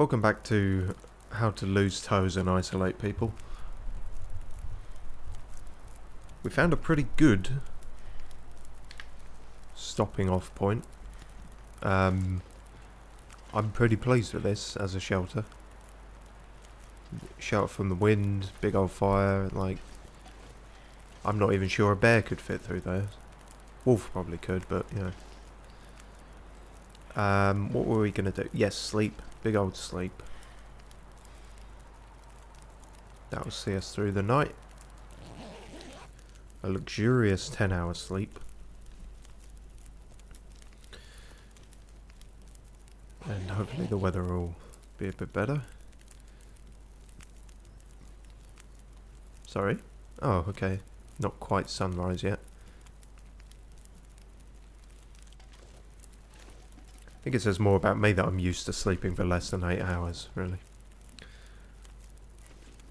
Welcome back to how to lose toes and isolate people. We found a pretty good stopping off point. I'm pretty pleased with this as a shelter. Shelter from the wind, big old fire, like I'm not even sure a bear could fit through there. Wolf probably could, but you know. What were we gonna do? Yes, sleep. Big old sleep. That will see us through the night. A luxurious 10 hours sleep. And hopefully the weather will be a bit better. Sorry? Oh, okay. Not quite sunrise yet. I think it says more about me that I'm used to sleeping for less than 8 hours, really.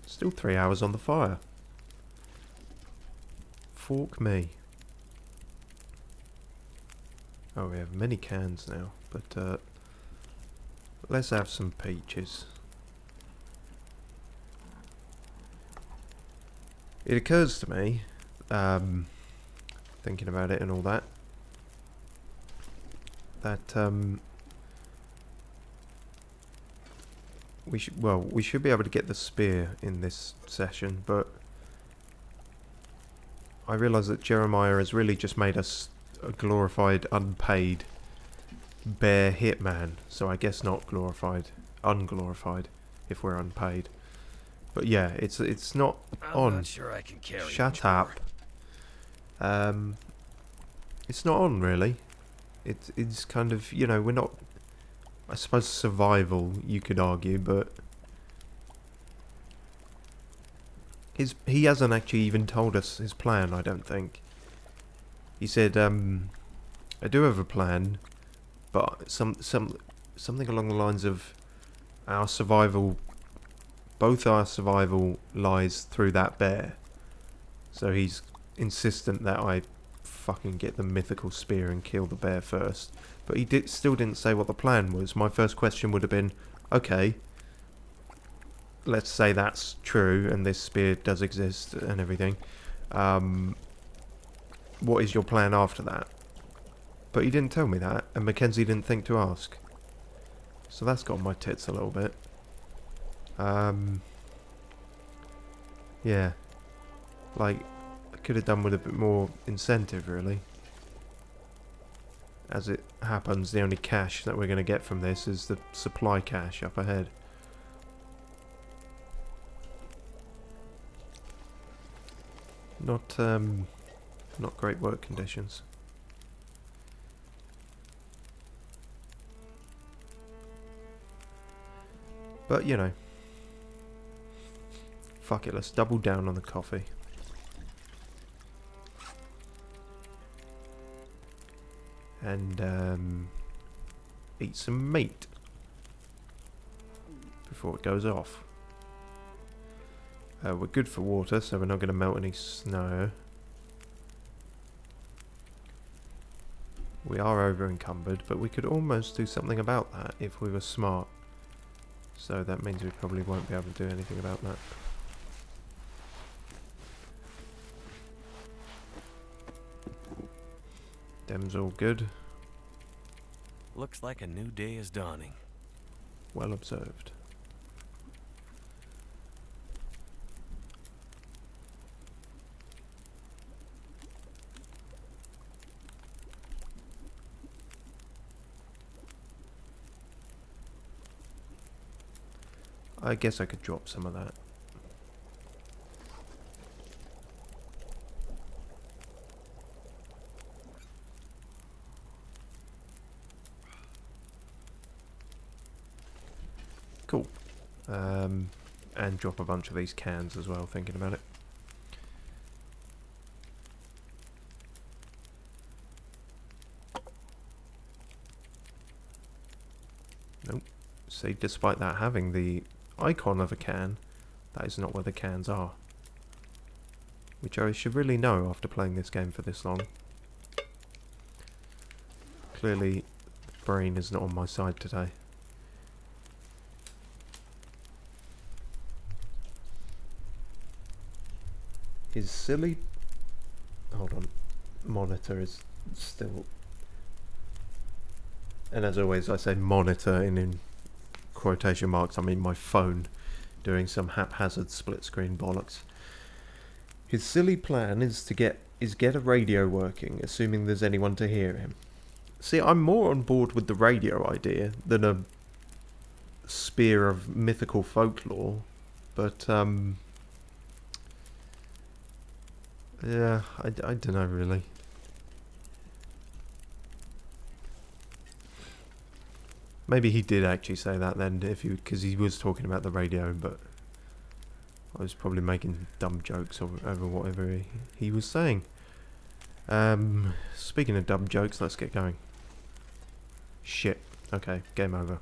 Still 3 hours on the fire. Fork me. Oh, we have many cans now, but let's have some peaches. It occurs to me, thinking about it and all that, that we should be able to get the spear in this session, but I realise that Jeremiah has really just made us a glorified, unpaid bear hitman, so I guess not glorified, unglorified if we're unpaid. But yeah, it's not on. I'm not sure I can carry. Shut up. It's not on really. It's kind of, you know, we're not, I suppose survival you could argue, but he hasn't actually even told us his plan, I don't think. He said, I do have a plan, but something along the lines of our survival, both our survival lies through that bear. So he's insistent that I fucking get the mythical spear and kill the bear first. But he still didn't say what the plan was. My first question would have been, okay, let's say that's true and this spear does exist and everything. What is your plan after that? But he didn't tell me that, and Mackenzie didn't think to ask. So that's got my tits a little bit. Yeah. Like, I could have done with a bit more incentive, really. As it happens, the only cash that we're going to get from this is the supply cache up ahead. Not great work conditions. But, you know. Fuck it, let's double down on the coffee. And eat some meat before it goes off. We're good for water, so we're not going to melt any snow. We are over encumbered, but we could almost do something about that if we were smart. So that means we probably won't be able to do anything about that. Them's all good. Looks like a new day is dawning. Well observed. I guess I could drop some of that. Cool. And drop a bunch of these cans as well, thinking about it. Nope. See, despite that having the icon of a can, that is not where the cans are. Which I should really know after playing this game for this long. Clearly, the brain is not on my side today. His silly... Hold on. Monitor is still... And as always, I say monitor in quotation marks. I mean my phone doing some haphazard split screen bollocks. His silly plan is to get a radio working, assuming there's anyone to hear him. See, I'm more on board with the radio idea than a spear of mythical folklore, but yeah, I don't know really. Maybe he did actually say that then, because he was talking about the radio, but I was probably making dumb jokes over whatever he was saying. Speaking of dumb jokes, let's get going. Shit. Okay, game over.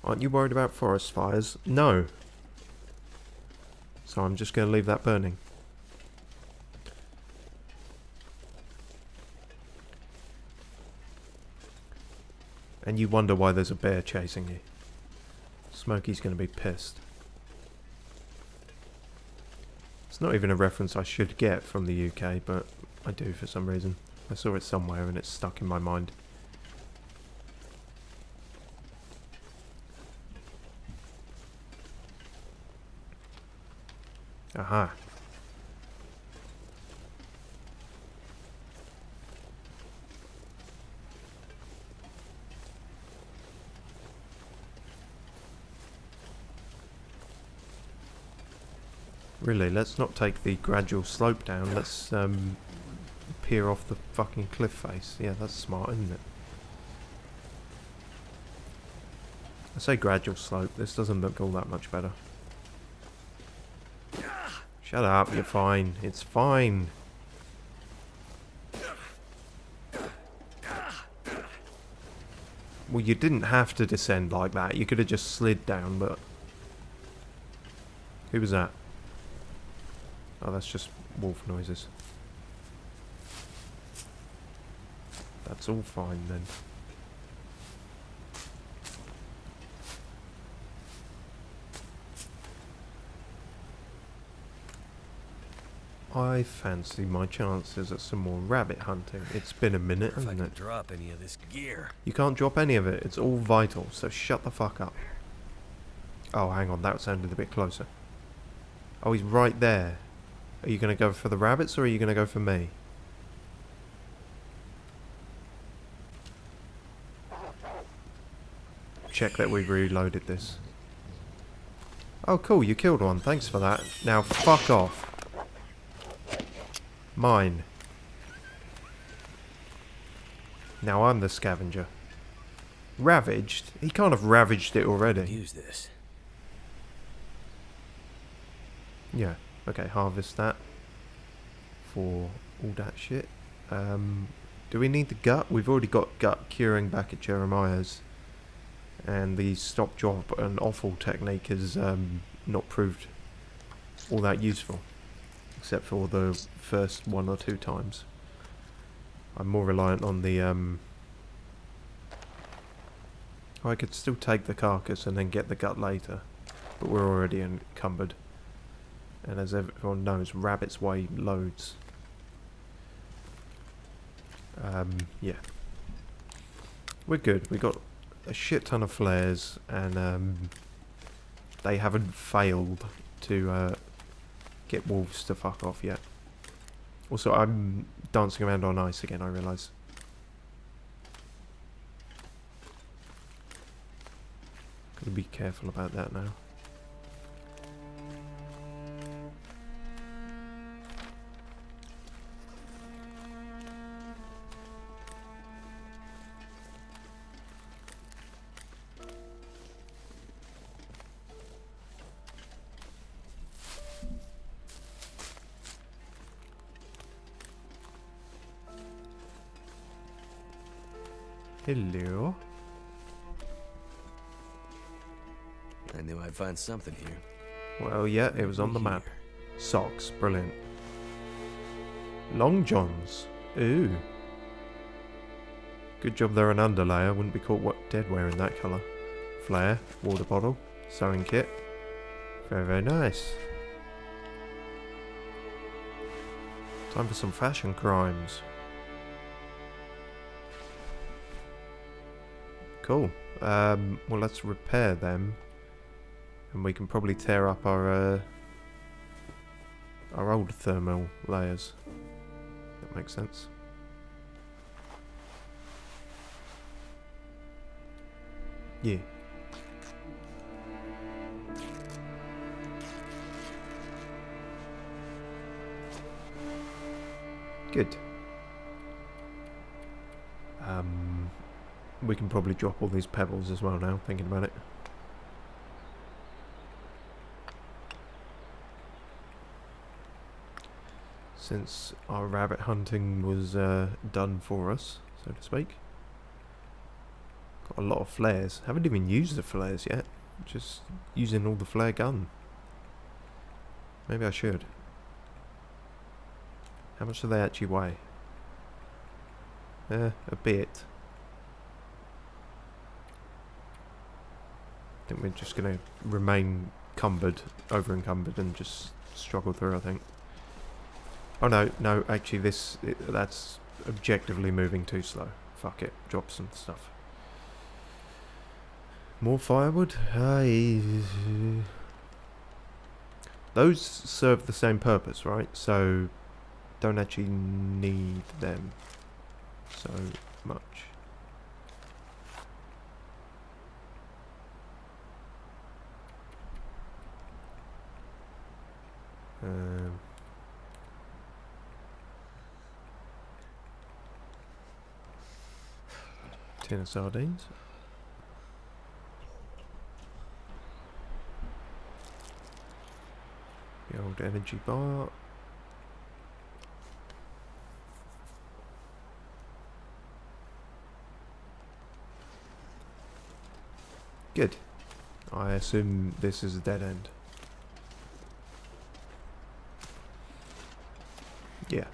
Aren't you worried about forest fires? No. So I'm just going to leave that burning. And you wonder why there's a bear chasing you. Smokey's going to be pissed. It's not even a reference I should get from the UK, but I do for some reason. I saw it somewhere and it's stuck in my mind. Aha. Really, let's not take the gradual slope down. Let's peer off the fucking cliff face. Yeah, that's smart, isn't it? I say gradual slope. This doesn't look all that much better. Shut up, you're fine. It's fine. Well, you didn't have to descend like that. You could have just slid down, but... Who was that? Oh, that's just wolf noises. That's all fine then. I fancy my chances at some more rabbit hunting. It's been a minute, hasn't it? Drop any of this gear. You can't drop any of it. It's all vital, so shut the fuck up. Oh, hang on. That sounded a bit closer. Oh, he's right there. Are you going to go for the rabbits or are you going to go for me? Check that we've reloaded this. Oh, cool. You killed one. Thanks for that. Now, fuck off. Mine. Now I'm the scavenger. Ravaged? He can't have ravaged it already. Use this. Yeah. Okay, harvest that. For all that shit. Do we need the gut? We've already got gut curing back at Jeremiah's. And the stop, drop and offal technique is not proved all that useful. Except for the first 1 or 2 times. I'm more reliant on the I could still take the carcass and then get the gut later, but we're already encumbered. And as everyone knows, rabbits weigh loads. Yeah. We're good. We got a shit ton of flares, and they haven't failed to get wolves to fuck off yet. Also, I'm dancing around on ice again, I realise. Gotta be careful about that now. Hello. I knew I'd find something here. Well, yeah, it was on the map. Socks, brilliant. Long johns. Ooh. Good job they're an underlayer. Wouldn't be caught dead wearing that colour. Flare. Water bottle. Sewing kit. Very, very nice. Time for some fashion crimes. Cool. Well, let's repair them. And we can probably tear up our old thermal layers. That makes sense. Yeah. Good. We can probably drop all these pebbles as well now, thinking about it. Since our rabbit hunting was done for us, so to speak. Got a lot of flares. Haven't even used the flares yet. Just using all the flare gun. Maybe I should. How much do they actually weigh? A bit. I think we're just going to remain over encumbered and just struggle through, I think. Oh no, actually that's objectively moving too slow. Fuck it, drop some stuff. More firewood? Those serve the same purpose, right? So, don't actually need them so much. Tin of sardines. The old energy bar. Good. I assume this is a dead end. Yeah.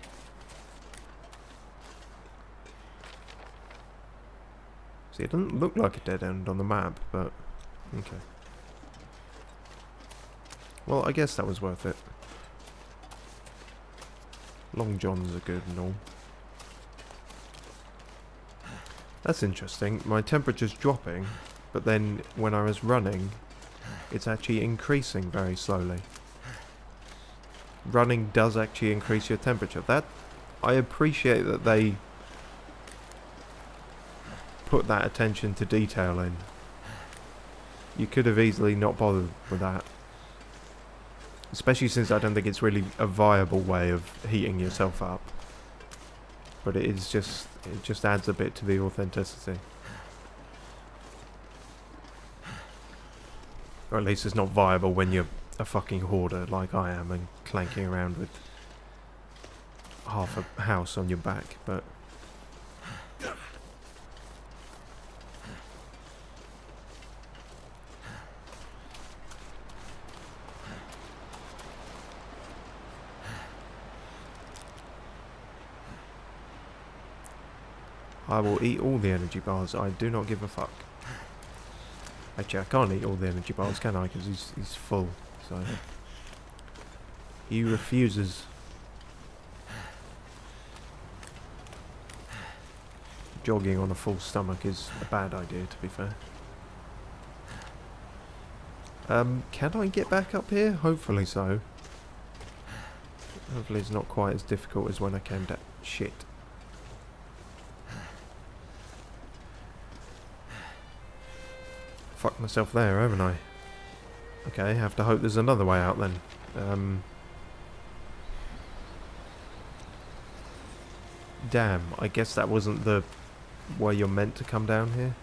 See, it doesn't look like a dead end on the map, but okay. Well, I guess that was worth it. Long johns are good and all. That's interesting. My temperature's dropping, but then when I was running, it's actually increasing very slowly. Running does actually increase your temperature. That, I appreciate that they put that attention to detail in. You could have easily not bothered with that. Especially since I don't think it's really a viable way of heating yourself up. But it just adds a bit to the authenticity. Or at least it's not viable when you're a fucking hoarder like I am and clanking around with half a house on your back, but I will eat all the energy bars. I do not give a fuck. Actually, I can't eat all the energy bars, can I? Because he's full. So he refuses. Jogging on a full stomach is a bad idea, to be fair. Can I get back up here? Hopefully so. Hopefully it's not quite as difficult as when I came down. Shit. Fucked myself there, haven't I? Okay, have to hope there's another way out then. Damn, I guess that wasn't the way you're meant to come down here.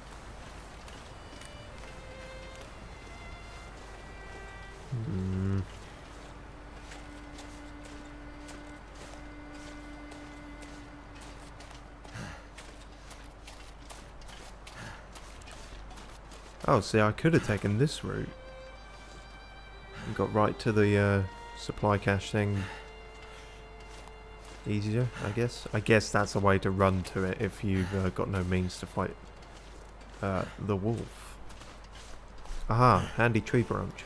Oh, see, I could have taken this route. And got right to the supply cache thing. easier, I guess. I guess that's a way to run to it if you've got no means to fight the wolf. Aha, handy tree branch.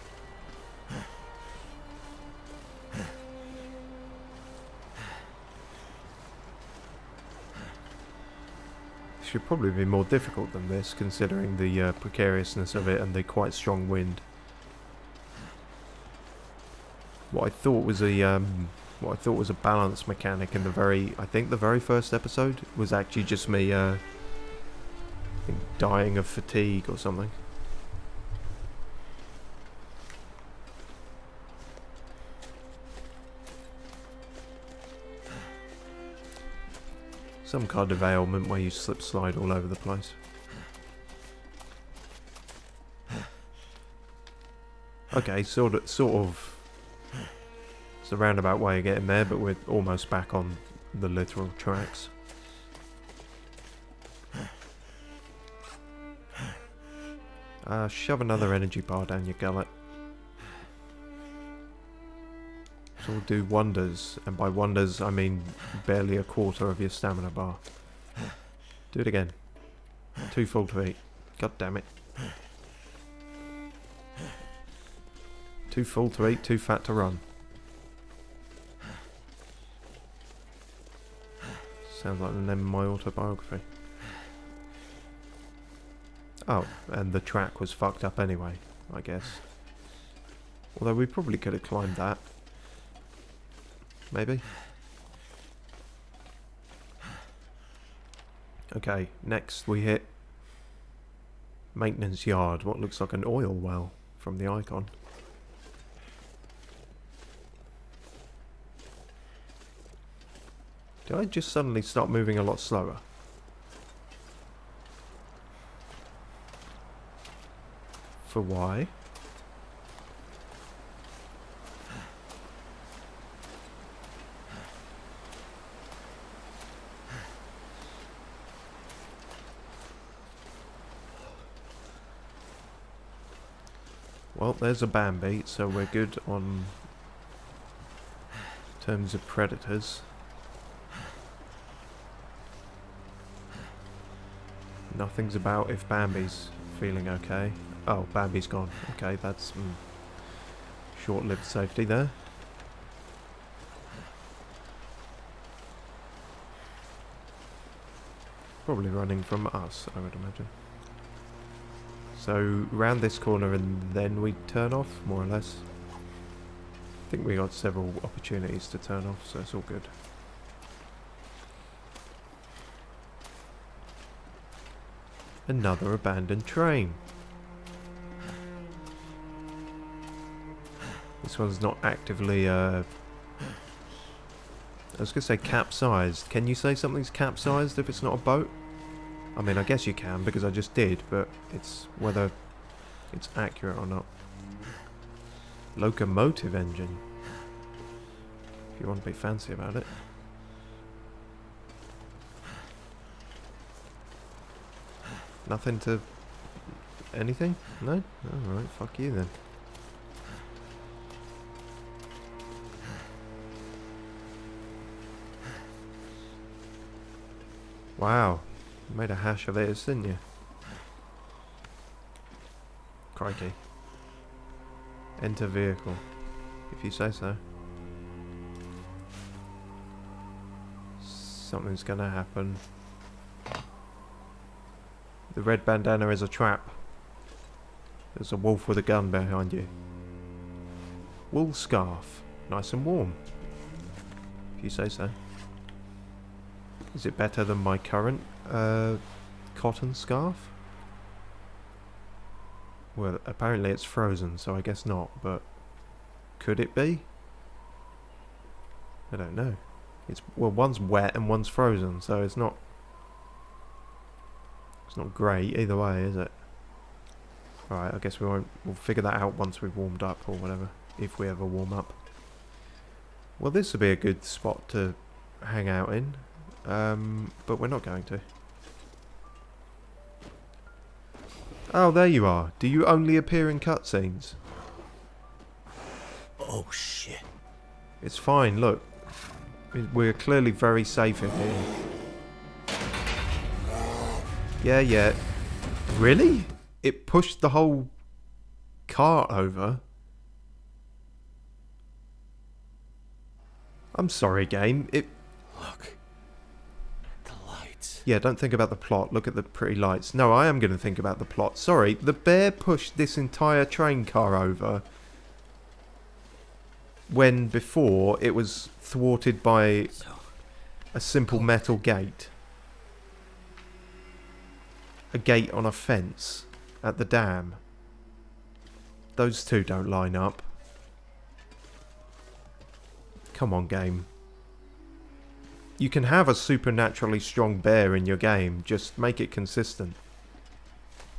Should probably be more difficult than this, considering the precariousness of it and the quite strong wind. What I thought was a balance mechanic in I think the very first episode was actually just me I think dying of fatigue or something. Some kind of ailment where you slip slide all over the place. Okay, sort of it's a roundabout way of getting there, but we're almost back on the literal tracks. Shove another energy bar down your gullet. This will do wonders, and by wonders I mean barely a quarter of your stamina bar. Do it again. Too full to eat. God damn it. Too full to eat, too fat to run. Sounds like the name of my autobiography. Oh, and the track was fucked up anyway, I guess. Although we probably could have climbed that. Maybe. Okay, next we hit maintenance yard, what looks like an oil well from the icon. Did I just suddenly start moving a lot slower? For why? Well, there's a Bambi, so we're good on terms of predators. Nothing's about if Bambi's feeling okay. Oh, Bambi's gone. Okay, that's short-lived safety there. Probably running from us, I would imagine. So, round this corner and then we turn off, more or less. I think we got several opportunities to turn off, so it's all good. Another abandoned train. This one's not actively, I was going to say capsized. Can you say something's capsized if it's not a boat? I mean, I guess you can, because I just did, but it's whether it's accurate or not. Locomotive engine. If you want to be fancy about it. Nothing to... anything? No? Alright, fuck you then. Wow. You made a hash of this, didn't you? Crikey. Enter vehicle. If you say so. Something's gonna happen. The red bandana is a trap. There's a wolf with a gun behind you. Wool scarf. Nice and warm. If you say so. Is it better than my current cotton scarf? Well, apparently it's frozen, so I guess not, but could it be? I don't know. It's, well, one's wet and one's frozen, so it's not great either way, is it? Alright, I guess we'll figure that out once we've warmed up or whatever, if we ever warm up. Well, this would be a good spot to hang out in, but we're not going to. Oh, there you are. Do you only appear in cutscenes? Oh shit. It's fine, look. We're clearly very safe in here. Yeah, yeah. Really? It pushed the whole cart over? I'm sorry, game. Look. The lights. Yeah, don't think about the plot. Look at the pretty lights. No, I am going to think about the plot. Sorry, the bear pushed this entire train car over when before it was thwarted by a simple metal gate. A gate on a fence at the dam. Those two don't line up. Come on, game. You can have a supernaturally strong bear in your game, just make it consistent.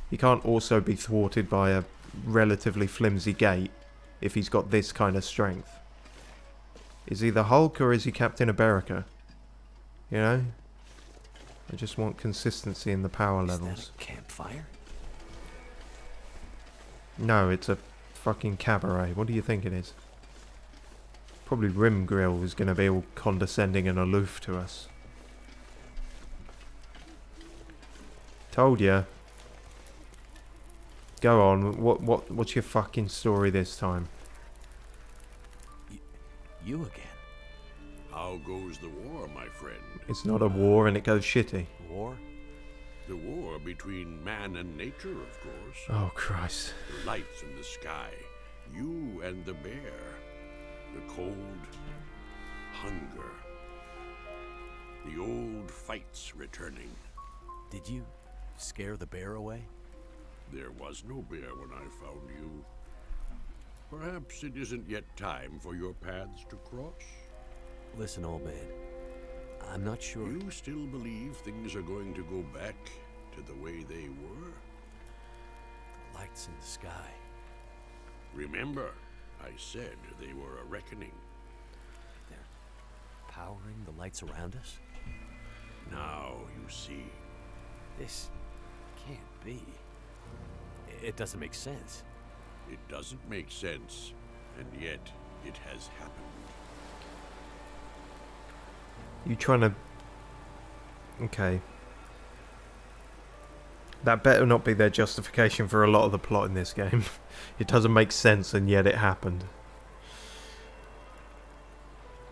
He can't also be thwarted by a relatively flimsy gate if he's got this kind of strength. Is he the Hulk or is he Captain America? You know? I just want consistency in the power levels. Is that a campfire? No, it's a fucking cabaret. What do you think it is? Probably Rim Grill is going to be all condescending and aloof to us. Told ya. Go on. What's your fucking story this time? You again? How goes the war, my friend? It's not a war and it goes shitty. War? The war between man and nature, of course. Oh, Christ. The lights in the sky. You and the bear. The cold. Hunger. The old fights returning. Did you scare the bear away? There was no bear when I found you. Perhaps it isn't yet time for your paths to cross? Listen, old man. I'm not sure. You still believe things are going to go back to the way they were? The lights in the sky. Remember, I said they were a reckoning. They're powering the lights around us? Now you see. This can't be. It doesn't make sense. It doesn't make sense, and yet it has happened. You trying to... Okay. That better not be their justification for a lot of the plot in this game. It doesn't make sense, and yet it happened.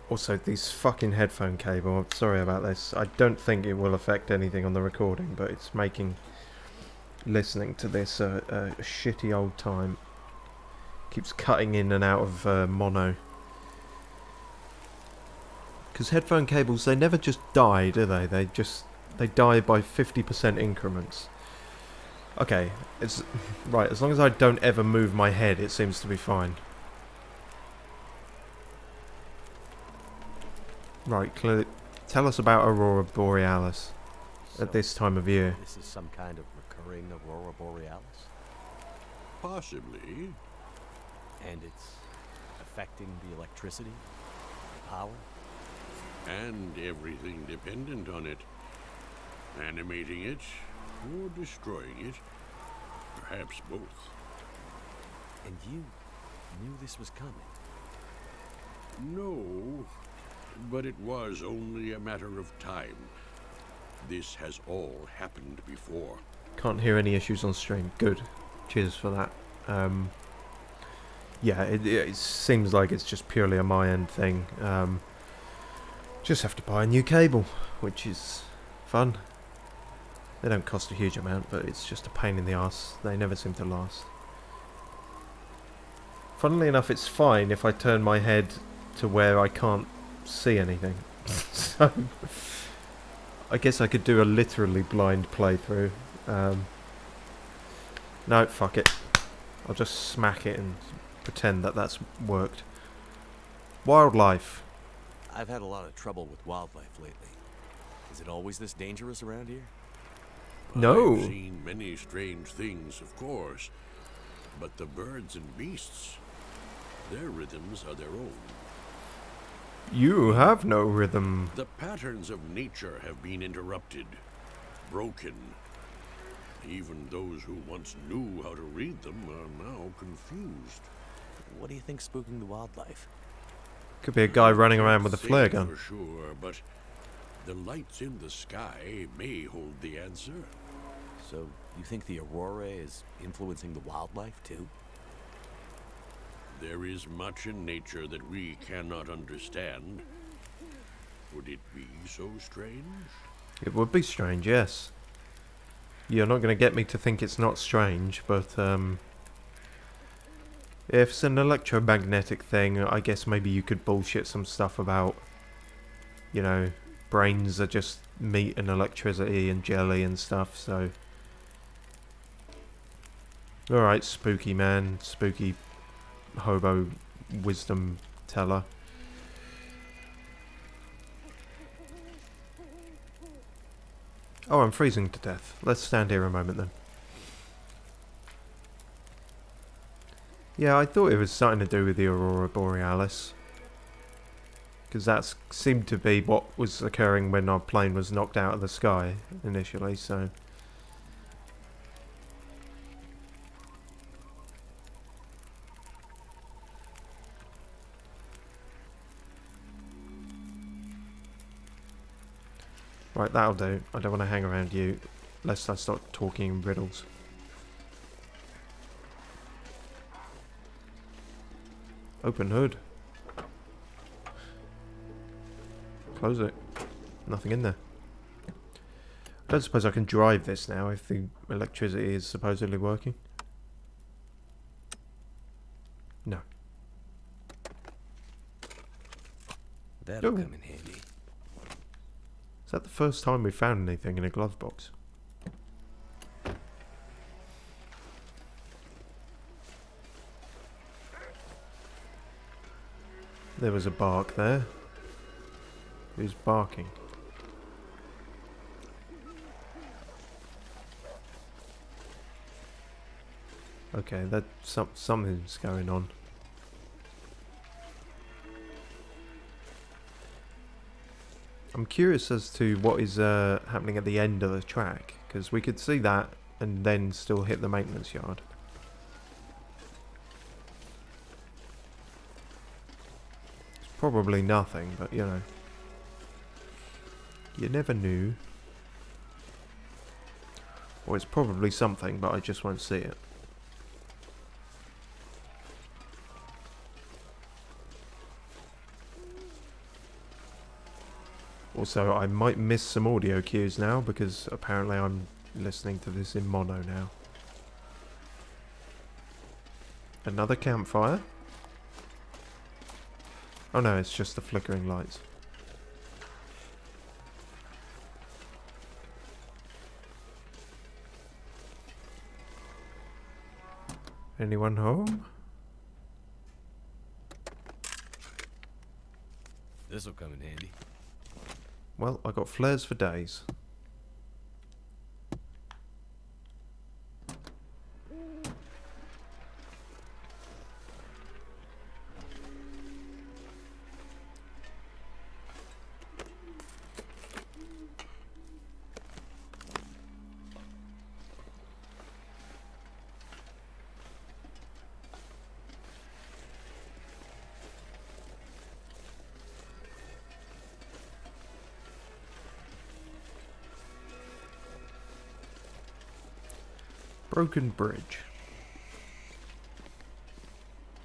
Also, this fucking headphone cable, I'm sorry about this. I don't think it will affect anything on the recording, but it's making listening to this a shitty old time. Keeps cutting in and out of mono. Because headphone cables, they never just die, do they? They die by 50% increments. Okay, it's right. As long as I don't ever move my head, it seems to be fine. Right, tell us about Aurora Borealis at this time of year. This is some kind of recurring Aurora Borealis? Possibly. And it's affecting the electricity, power? And everything dependent on it. Animating it, or destroying it. Perhaps both. And you knew this was coming? No, but it was only a matter of time. This has all happened before. Can't hear any issues on stream. Good. Cheers for that. Yeah, it seems like it's just purely a my end thing. Just have to buy a new cable, which is fun. They don't cost a huge amount, but it's just a pain in the arse. They never seem to last. Funnily enough, it's fine if I turn my head to where I can't see anything. So, I guess I could do a literally blind playthrough. No, fuck it. I'll just smack it and pretend that that's worked. Wildlife. I've had a lot of trouble with wildlife lately. Is it always this dangerous around here? No. I've seen many strange things, of course. But the birds and beasts, their rhythms are their own. You have no rhythm. The patterns of nature have been interrupted, broken. Even those who once knew how to read them are now confused. What do you think's spooking the wildlife? Could be a guy running around with a Can't say flare gun. for sure, but the lights in the sky may hold the answer. So, you think the aurora is influencing the wildlife, too? There is much in nature that we cannot understand. Would it be so strange? It would be strange, yes. You're not going to get me to think it's not strange, but if it's an electromagnetic thing, I guess maybe you could bullshit some stuff about, you know, brains are just meat and electricity and jelly and stuff, so... Alright, spooky man, spooky hobo wisdom teller. Oh, I'm freezing to death. Let's stand here a moment then. Yeah, I thought it was something to do with the Aurora Borealis. Because that seemed to be what was occurring when our plane was knocked out of the sky initially, so... Right, that'll do. I don't want to hang around you, lest I start talking in riddles. Open hood. Close it. Nothing in there. I don't suppose I can drive this now if the electricity is supposedly working. No. That'll Oh. come in handy. Is that the first time we found anything in a glove box? There was a bark there. Who's barking? Okay, that something's going on. I'm curious as to what is happening at the end of the track, because we could see that and then still hit the maintenance yard. It's probably nothing, but you know. You never knew. Or it's probably something, but I just won't see it. Also, I might miss some audio cues now because apparently I'm listening to this in mono now. Another campfire? Oh no, it's just the flickering lights. Anyone home? This'll come in handy. Well, I got flares for days. Broken bridge.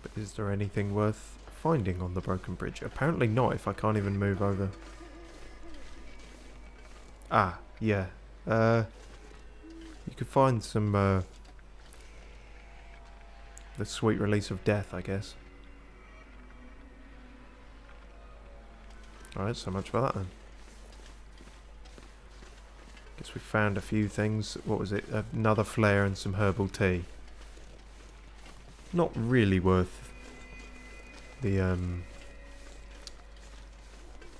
But is there anything worth finding on the broken bridge? Apparently not, if I can't even move over. Ah, yeah. You could find some, the sweet release of death, I guess. Alright, so much for that then. Guess we found a few things. What was it? Another flare and some herbal tea. Not really worth the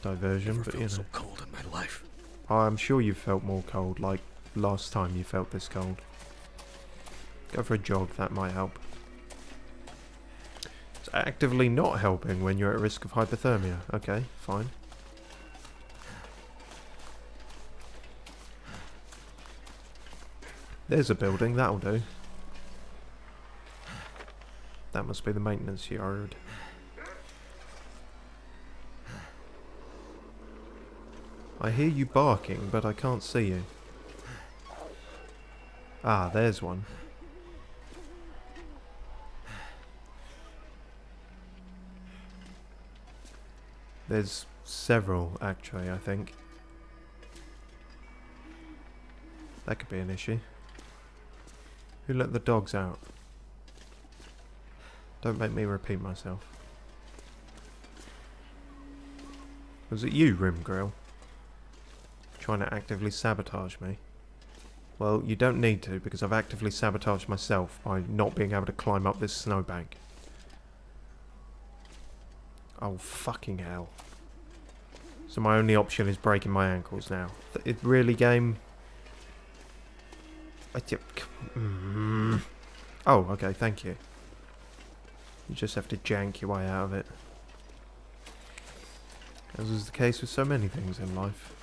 diversion, Never but you felt know. so cold in my life. I'm sure you felt more cold, like last time you felt this cold. Go for a jog, that might help. It's actively not helping when you're at risk of hypothermia. Okay, fine. There's a building, that'll do. That must be the maintenance yard. I hear you barking, but I can't see you. Ah, there's one. There's several, actually, I think. That could be an issue. Who let the dogs out? Don't make me repeat myself. Was it you, Rim Grill? Trying to actively sabotage me? Well, you don't need to, because I've actively sabotaged myself by not being able to climb up this snowbank. Oh, fucking hell. So my only option is breaking my ankles now. It really, game? Oh, okay, thank you. You just have to jank your way out of it. As is the case with so many things in life.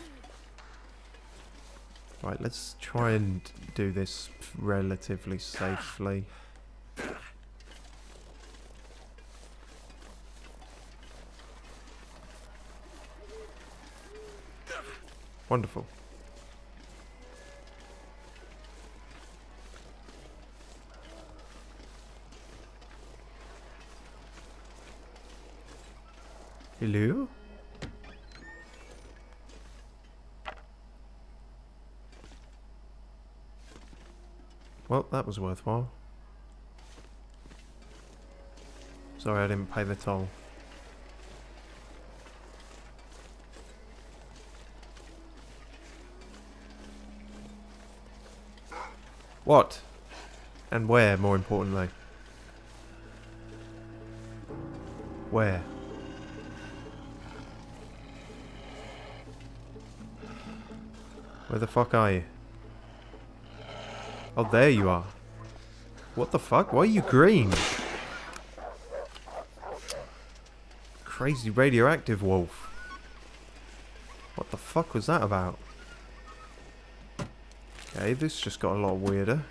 Right, let's try and do this relatively safely. Wonderful. Hello? Well, that was worthwhile. Sorry I didn't pay the toll. What? And where, more importantly? Where? Where the fuck are you? Oh, there you are. What the fuck? Why are you green? Crazy radioactive wolf. What the fuck was that about? Okay, this just got a lot weirder.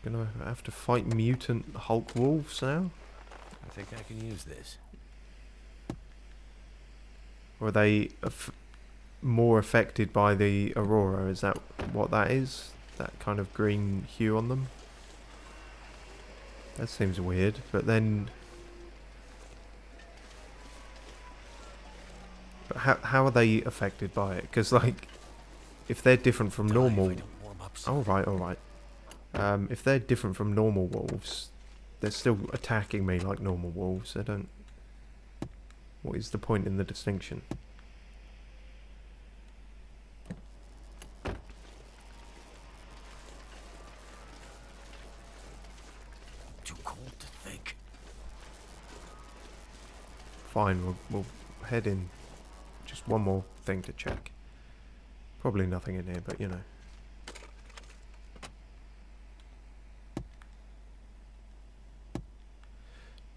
Gonna have to fight mutant Hulk wolves now? I think I can use this. Or are they more affected by the Aurora? Is that what that is? That kind of green hue on them? That seems weird, but then... But how are they affected by it? Because, like, if they're different from normal... Alright. If they're different from normal wolves, they're still attacking me like normal wolves. I don't... What is the point in the distinction? Too cold to think. Fine, we'll head in. Just one more thing to check. Probably nothing in here, but you know.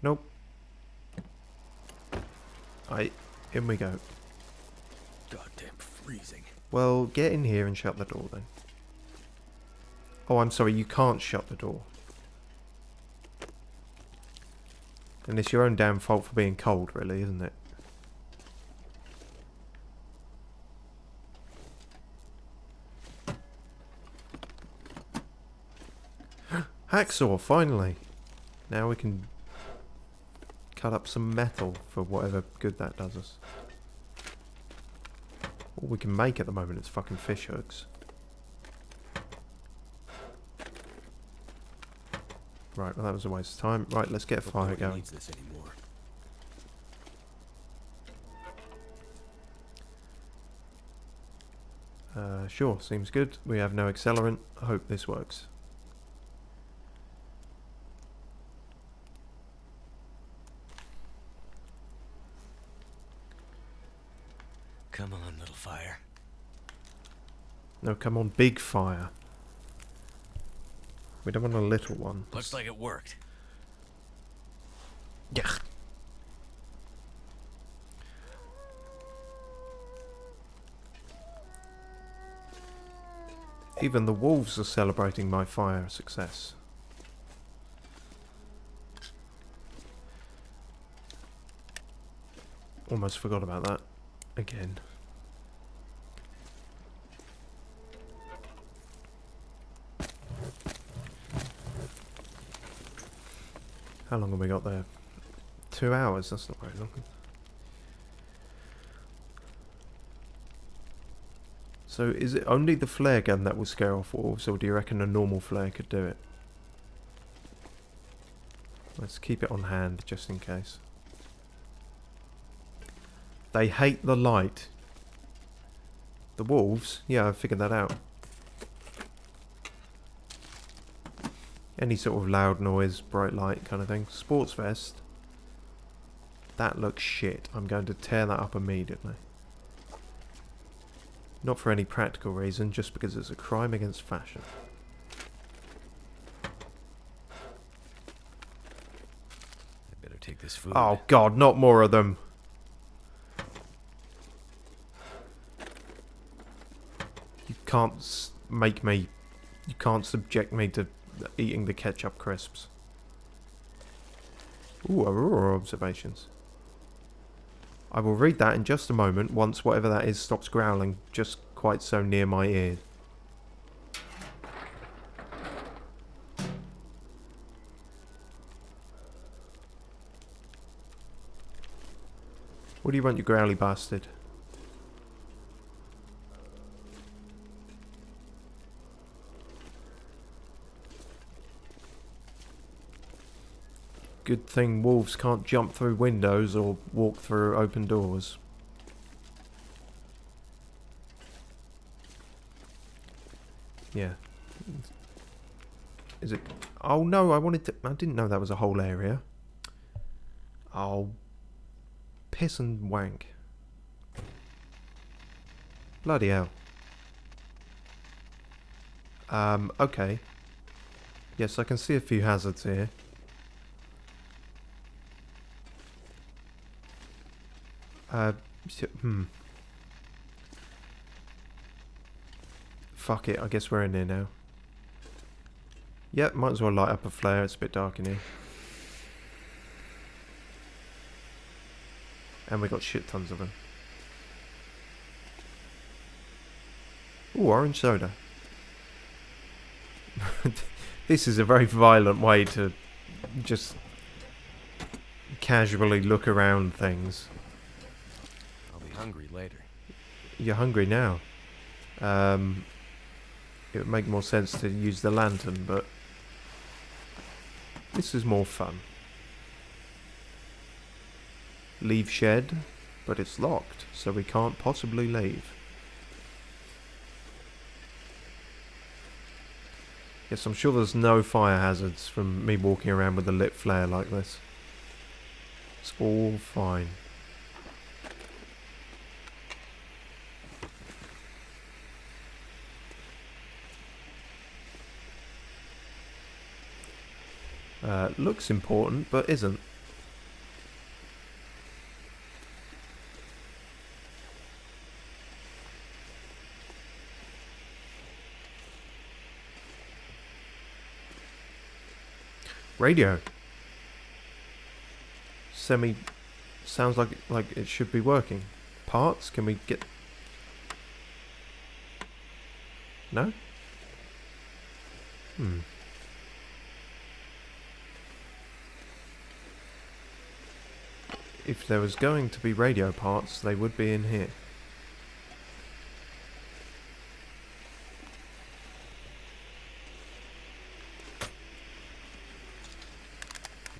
Nope. In we go. Goddamn freezing. Well, get in here and shut the door then. Oh, I'm sorry, you can't shut the door. And it's your own damn fault for being cold, really, isn't it? Hacksaw, finally! Now we can cut up some metal for whatever good that does us. All we can make at the moment is fucking fish hooks. Right, well that was a waste of time. Right, let's get a fire going. Needs this anymore. Sure, seems good. We have no accelerant. I hope this works. Come on, little fire. No, come on, big fire. We don't want a little one. Looks like it worked. Yeah. Even the wolves are celebrating my fire success. Almost forgot about that. Again. How long have we got there? 2 hours, that's not very long. So is it only the flare gun that will scare off wolves, or do you reckon a normal flare could do it? Let's keep it on hand, just in case. They hate the light. The wolves? Yeah, I figured that out. Any sort of loud noise, bright light kind of thing. Sports vest. That looks shit. I'm going to tear that up immediately. Not for any practical reason, just because it's a crime against fashion. I better take this food. Oh god, not more of them. You can't make me... You can't subject me to eating the ketchup crisps. Ooh, Aurora Observations. I will read that in just a moment, once whatever that is stops growling just quite so near my ear. What do you want, you growly bastard? Good thing wolves can't jump through windows or walk through open doors. Yeah. Is it... Oh no, I didn't know that was a whole area. Oh. Piss and wank. Bloody hell. Okay. Yes, I can see a few hazards here. Fuck it, I guess we're in here now. Yep, might as well light up a flare, it's a bit dark in here. And we got shit tons of them. Ooh, orange soda. This is a very violent way to just casually look around things. Hungry later. You're hungry now. It would make more sense to use the lantern, but this is more fun. Leave shed, but it's locked, so we can't possibly leave. Yes, I'm sure there's no fire hazards from me walking around with a lit flare like this. It's all fine. Looks important, but isn't. Radio. Sounds like it should be working. Parts? Can we get... No? If there was going to be radio parts, they would be in here.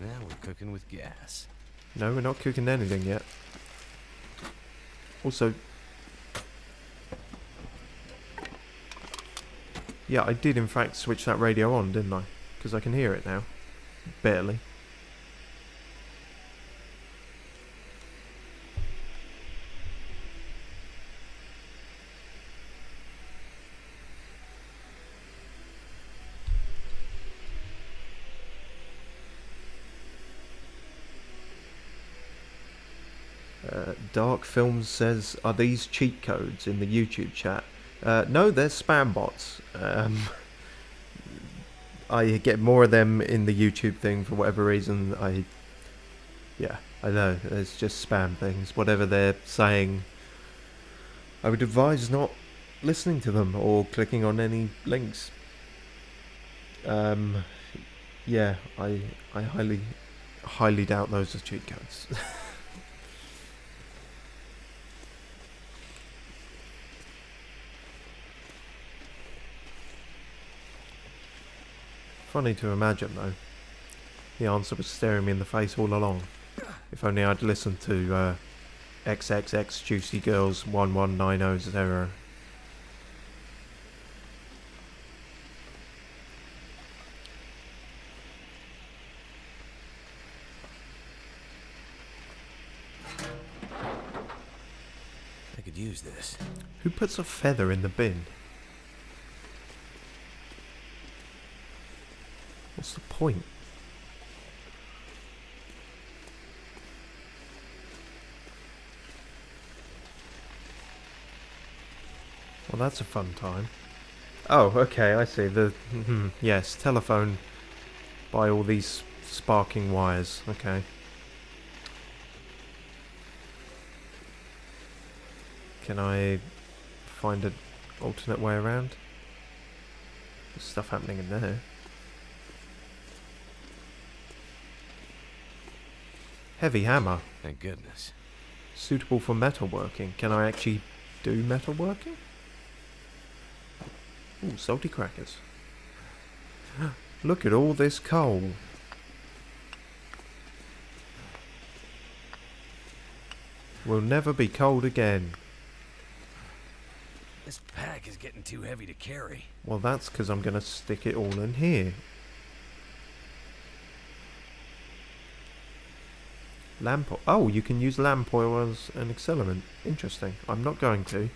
Now we're cooking with gas. No, we're not cooking anything yet. Also... Yeah, I did in fact switch that radio on, didn't I? Because I can hear it now. Barely. DarkFilms says, are these cheat codes in the YouTube chat? No, they're spam bots. I get more of them in the YouTube thing for whatever reason. Yeah, I know, it's just spam things. Whatever they're saying, I would advise not listening to them or clicking on any links. Yeah, I highly doubt those are cheat codes. Funny to imagine though. The answer was staring me in the face all along. If only I'd listened to XXX Juicy Girls 11900. I could use this. Who puts a feather in the bin? What's the point? Well, that's a fun time. Oh, okay, I see. Yes, telephone by all these sparking wires. Okay. Can I find an alternate way around? There's stuff happening in there. Heavy hammer. Thank goodness. Suitable for metalworking. Can I actually do metalworking? Ooh, salty crackers. Look at all this coal. We'll never be cold again. This pack is getting too heavy to carry. Well, that's because I'm going to stick it all in here. Lamp oil. Oh, you can use lamp oil as an accelerant. Interesting. I'm not going to,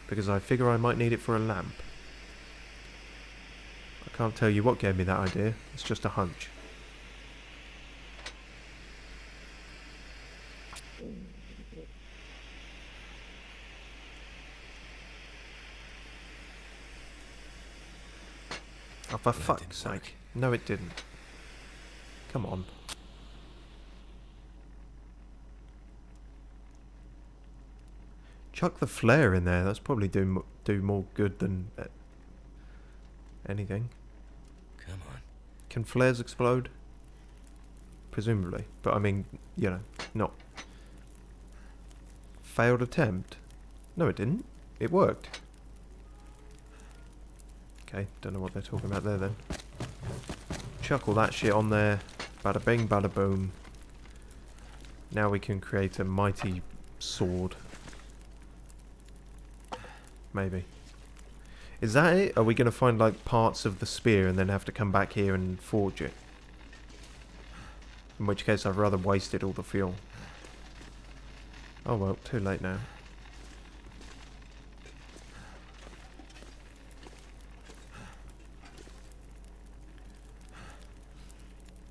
because I figure I might need it for a lamp. I can't tell you what gave me that idea. It's just a hunch. Oh, for fuck's sake. No, it didn't. Come on. Chuck the flare in there. That's probably do more good than anything. Come on. Can flares explode? Presumably. But I mean, you know, not. Failed attempt? No, it didn't. It worked. Okay, don't know what they're talking about there then. Chuck all that shit on there. Bada bing, bada boom. Now we can create a mighty sword. Maybe. Is that it? Are we going to find like parts of the spear and then have to come back here and forge it? In which case I've rather wasted all the fuel. Oh well, too late now.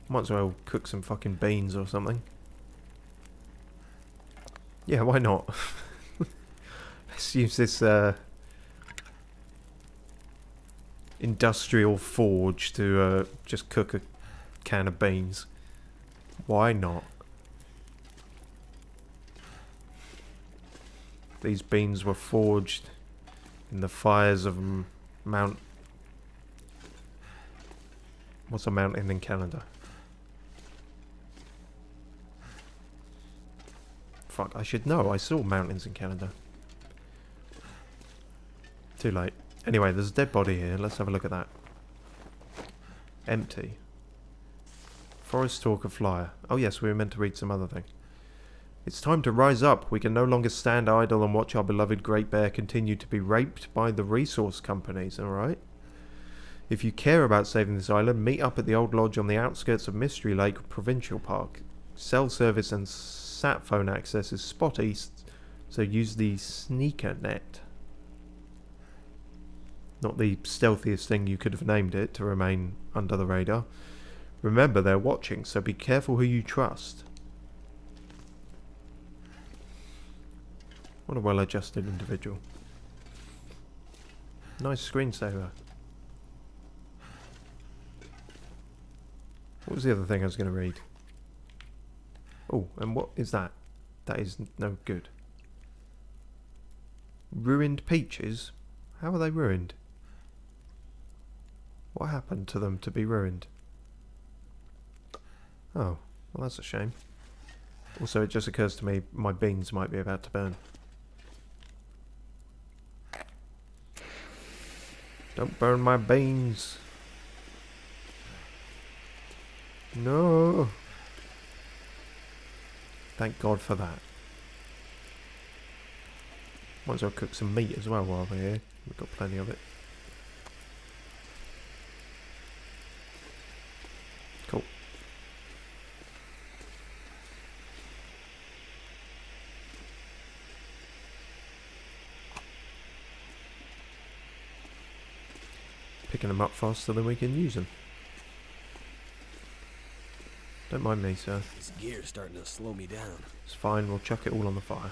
Might as well cook some fucking beans or something. Yeah, why not? Let's use this industrial forge to just cook a can of beans. Why not? These beans were forged in the fires of Mount... What's a mountain in Canada? Fuck, I should know. I saw mountains in Canada. Too late. Anyway, there's a dead body here. Let's have a look at that. Empty. Forest Stalker Flyer. Oh yes, we were meant to read some other thing. It's time to rise up. We can no longer stand idle and watch our beloved Great Bear continue to be raped by the resource companies, alright? If you care about saving this island, meet up at the old lodge on the outskirts of Mystery Lake Provincial Park. Cell service and sat phone access is spotty, so use the sneaker net. Not the stealthiest thing you could have named it to remain under the radar. Remember, they're watching, so be careful who you trust. What a well-adjusted individual. Nice screensaver. What was the other thing I was going to read? Oh, and what is that? That is no good. Ruined peaches? How are they ruined? What happened to them to be ruined? Oh, well that's a shame. Also, it just occurs to me my beans might be about to burn. Don't burn my beans. No. Thank God for that. Might as well cook some meat as well while we're here. We've got plenty of it. Cool. Picking them up faster than we can use them. Don't mind me, sir. This gear's starting to slow me down. It's fine, we'll chuck it all on the fire.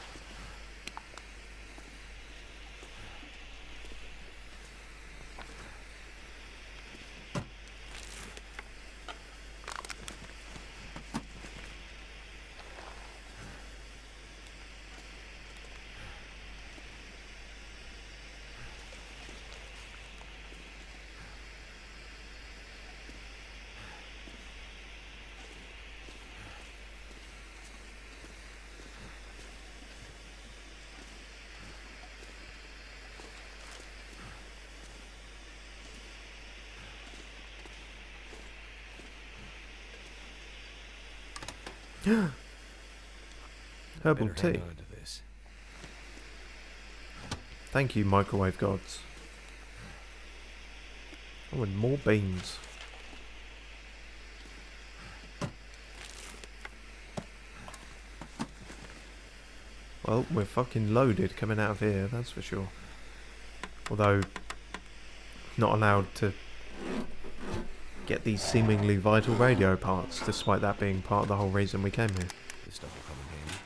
Herbal Better tea. hang on to this. Thank you, microwave gods. Oh, and more beans. Well, we're fucking loaded coming out of here, that's for sure. Although, not allowed to get these seemingly vital radio parts, despite that being part of the whole reason we came here. This stuff will come in handy.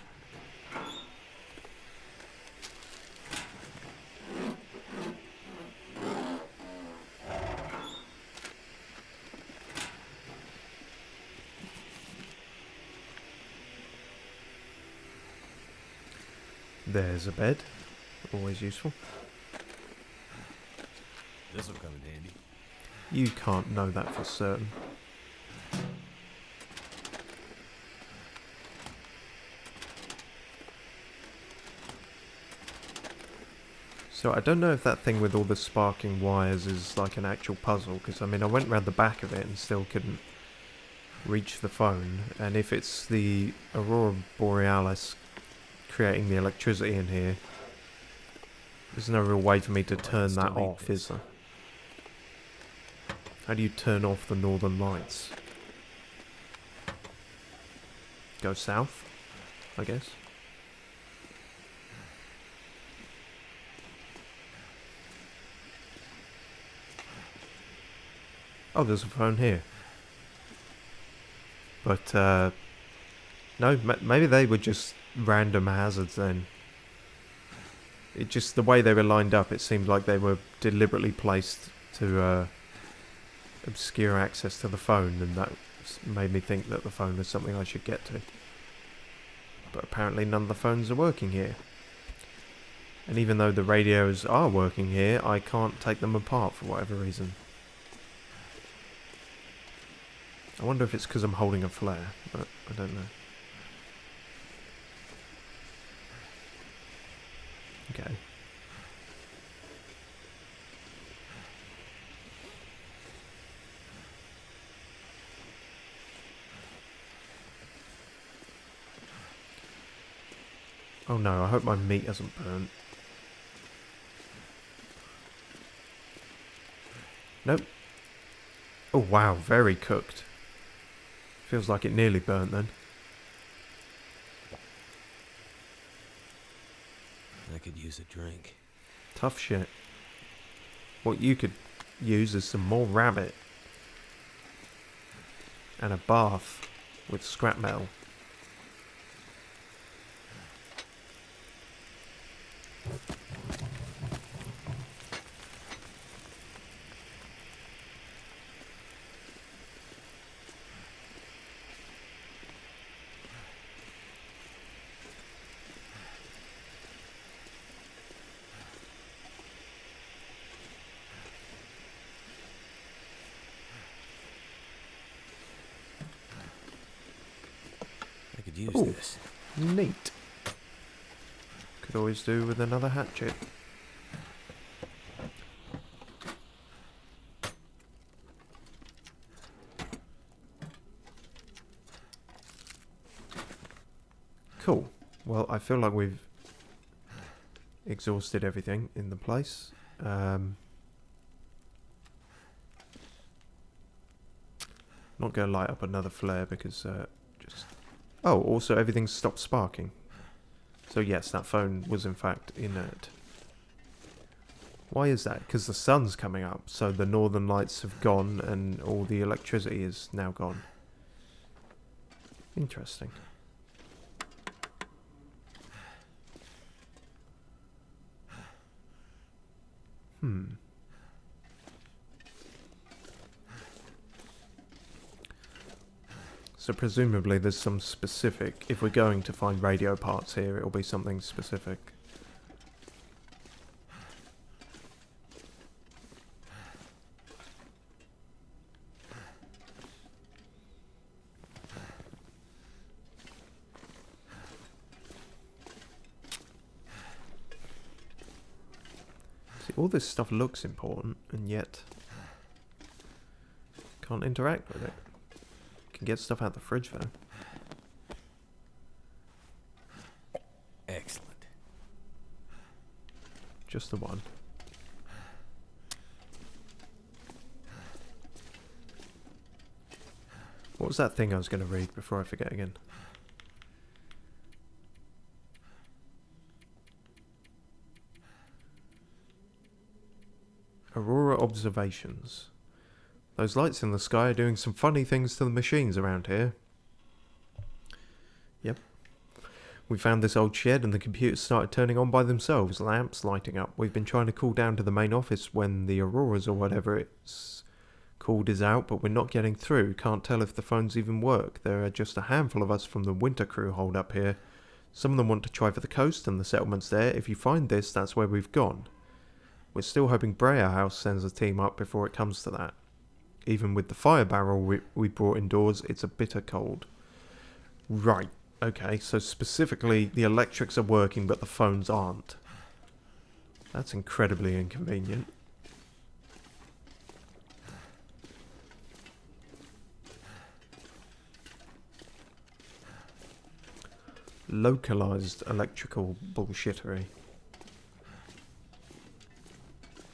There's a bed. Always useful. This will come in handy. You can't know that for certain. So I don't know if that thing with all the sparking wires is like an actual puzzle, because I mean I went round the back of it and still couldn't reach the phone, and if it's the Aurora Borealis creating the electricity in here, there's no real way for me to turn that off, is there? How do you turn off the northern lights? Go south, I guess. Oh, there's a phone here. But, no, maybe they were just random hazards then. It just, the way they were lined up, it seemed like they were deliberately placed to obscure access to the phone, and that made me think that the phone was something I should get to. But apparently none of the phones are working here. And even though the radios are working here, I can't take them apart for whatever reason. I wonder if it's because I'm holding a flare, but I don't know. Okay. Oh no, I hope my meat hasn't burnt. Nope. Oh wow, very cooked. Feels like it nearly burnt then. I could use a drink. Tough shit. What you could use is some more rabbit. And a bath with scrap metal. use Ooh. this. Neat. Could always do with another hatchet. Cool. Well, I feel like we've exhausted everything in the place. Not going to light up another flare because just... Oh, also everything stopped sparking. So yes, that phone was in fact inert. Why is that? Because the sun's coming up, so the northern lights have gone and all the electricity is now gone. Interesting. So presumably there's some specific... If we're going to find radio parts here, it'll be something specific. See, all this stuff looks important, and yet... can't interact with it. Can get stuff out the fridge though. Excellent. Just the one. What was that thing I was going to read before I forget again? Aurora Observations. Those lights in the sky are doing some funny things to the machines around here. Yep. We found this old shed and the computers started turning on by themselves, lamps lighting up. We've been trying to call down to the main office when the Auroras or whatever it's called is out, but we're not getting through. Can't tell if the phones even work. There are just a handful of us from the winter crew holed up here. Some of them want to try for the coast and the settlements there. If you find this, that's where we've gone. We're still hoping Breyer House sends a team up before it comes to that. Even with the fire barrel we brought indoors, it's a bitter cold. Right, okay, so specifically the electrics are working but the phones aren't. That's incredibly inconvenient. Localized electrical bullshittery.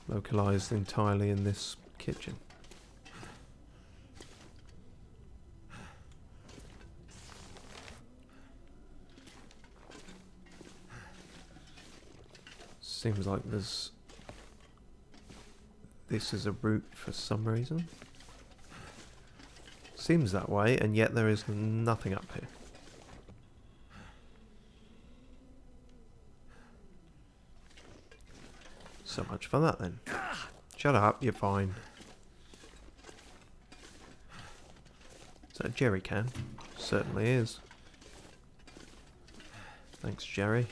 Localized entirely in this kitchen. Seems like this is a route for some reason. Seems that way, and yet there is nothing up here. So much for that then. Shut up, you're fine. Is that a jerry can? Certainly is. Thanks, Jerry.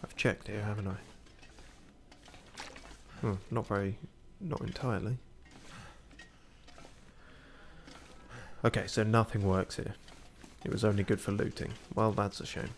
I've checked here, haven't I? Not entirely. Okay, so nothing works here. It was only good for looting. Well, that's a shame.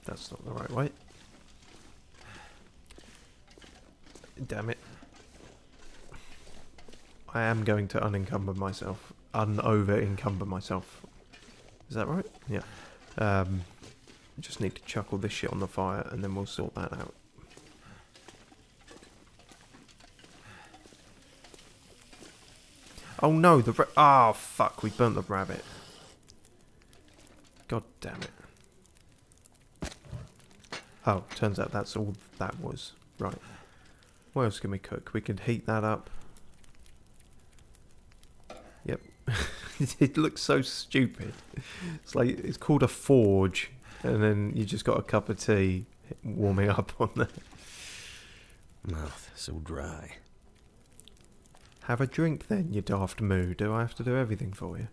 That's not the right way. Damn it. I am going to unencumber myself. Over-encumber myself. Is that right? Yeah. Just need to chuck all this shit on the fire and then we'll sort that out. Oh no, oh fuck, we burnt the rabbit. God damn it. Oh, turns out that's all that was. Right. What else can we cook? We could heat that up. It looks so stupid. It's like, it's called a forge, and then you just got a cup of tea warming up on there. Mouth so dry. Have a drink then, you daft moo. Do I have to do everything for you?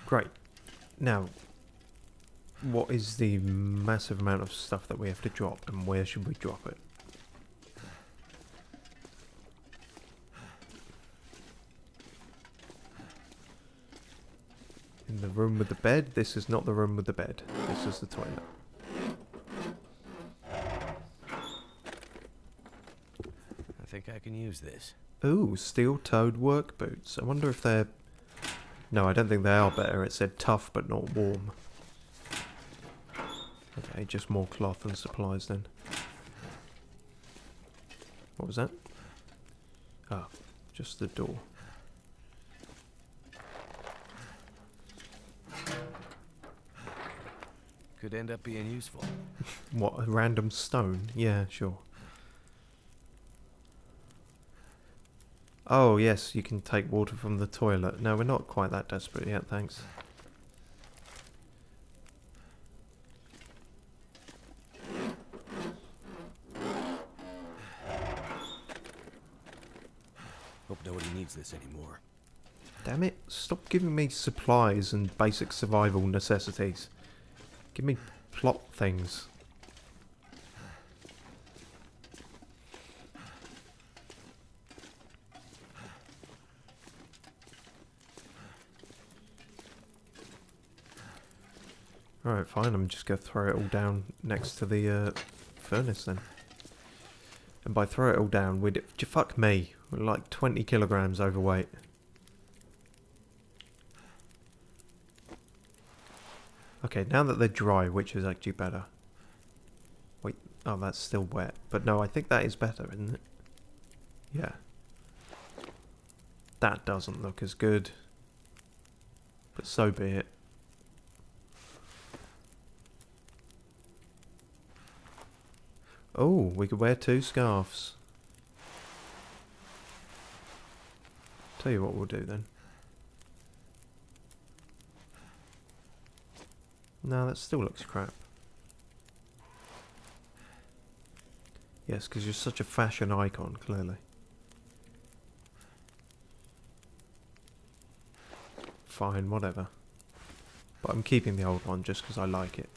Great. Now, what is the massive amount of stuff that we have to drop, and where should we drop it? In the room with the bed? This is not the room with the bed. This is the toilet. I think I can use this. Ooh, steel-toed work boots. I wonder if they're... No, I don't think they are better. It said tough but not warm. Okay, just more cloth and supplies then. What was that? Ah, just the door. Could end up being useful. What, a random stone? Yeah, sure. Oh, yes, you can take water from the toilet. No, we're not quite that desperate yet, thanks. Hope nobody needs this anymore. Damn it, stop giving me supplies and basic survival necessities. Give me plot things. Alright, fine, I'm just going to throw it all down next to the furnace then. And by throw it all down, fuck me, we're like 20 kilograms overweight. Okay, now that they're dry, which is actually better? Wait, oh, that's still wet. But no, I think that is better, isn't it? Yeah. That doesn't look as good. But so be it. Oh, we could wear 2 scarves. Tell you what we'll do then. No, that still looks crap. Yes, because you're such a fashion icon, clearly. Fine, whatever. But I'm keeping the old one just because I like it.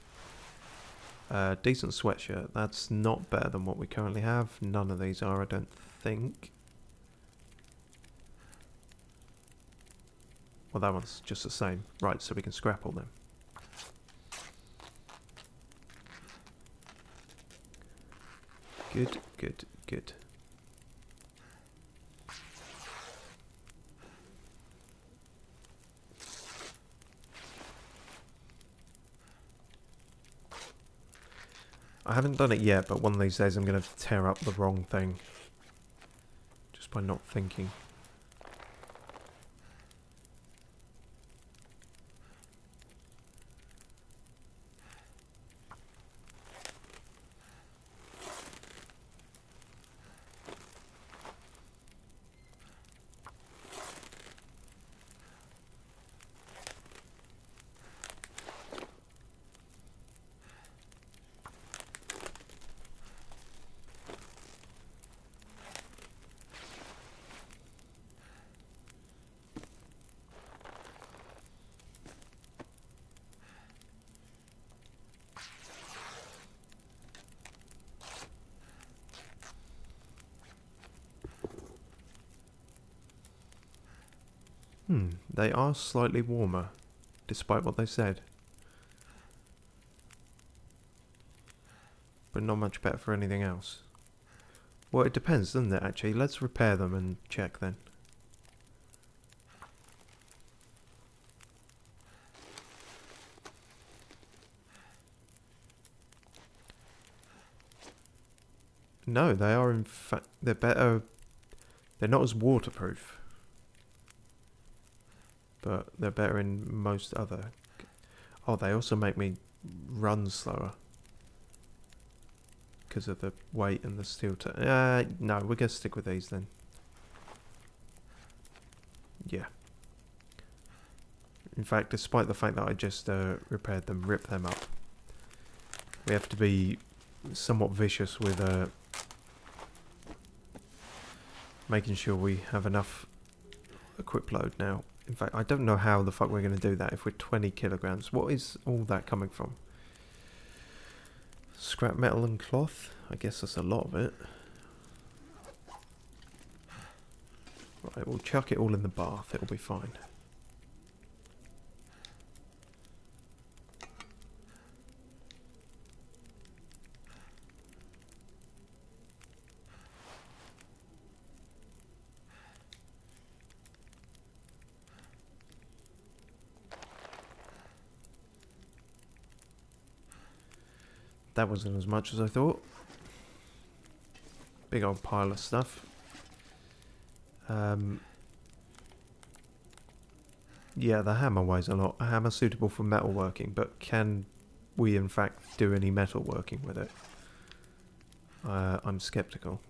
Decent sweatshirt. That's not better than what we currently have. None of these are, I don't think. Well, that one's just the same. Right, so we can scrap all them. Good, good, good. I haven't done it yet, but one of these days I'm going to tear up the wrong thing. Just by not thinking. They are slightly warmer, despite what they said. But not much better for anything else. Well, it depends, doesn't it, actually? Let's repair them and check then. No, they are in fact... They're better... They're not as waterproof. But they're better in most other... Oh, they also make me run slower. Because of the weight and the steel... no, we're going to stick with these then. Yeah. In fact, despite the fact that I just repaired them, ripped them up, we have to be somewhat vicious with making sure we have enough equip load now. In fact, I don't know how the fuck we're going to do that if we're 20 kilograms. What is all that coming from? Scrap metal and cloth? I guess that's a lot of it. Right, we'll chuck it all in the bath. It'll be fine. That wasn't as much as I thought. Big old pile of stuff. Yeah, the hammer weighs a lot. A hammer suitable for metalworking, but can we in fact do any metalworking with it? I'm skeptical.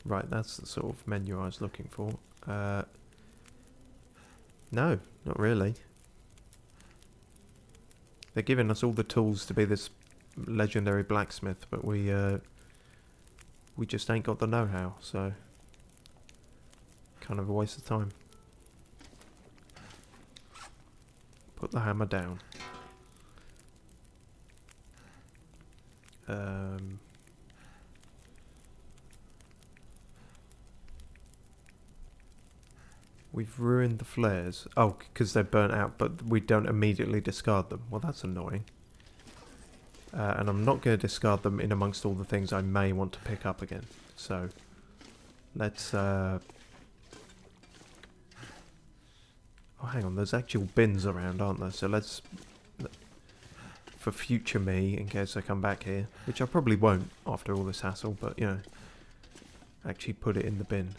Right, that's the sort of menu I was looking for. No, not really. They're giving us all the tools to be this legendary blacksmith, but we just ain't got the know-how, so kind of a waste of time. Put the hammer down. We've ruined the flares. Oh, because they're burnt out, but we don't immediately discard them. Well, that's annoying. And I'm not going to discard them in amongst all the things I may want to pick up again. So, let's... Oh, hang on. There's actual bins around, aren't there? So let's... For future me, in case I come back here, which I probably won't after all this hassle, but, you know, actually put it in the bin.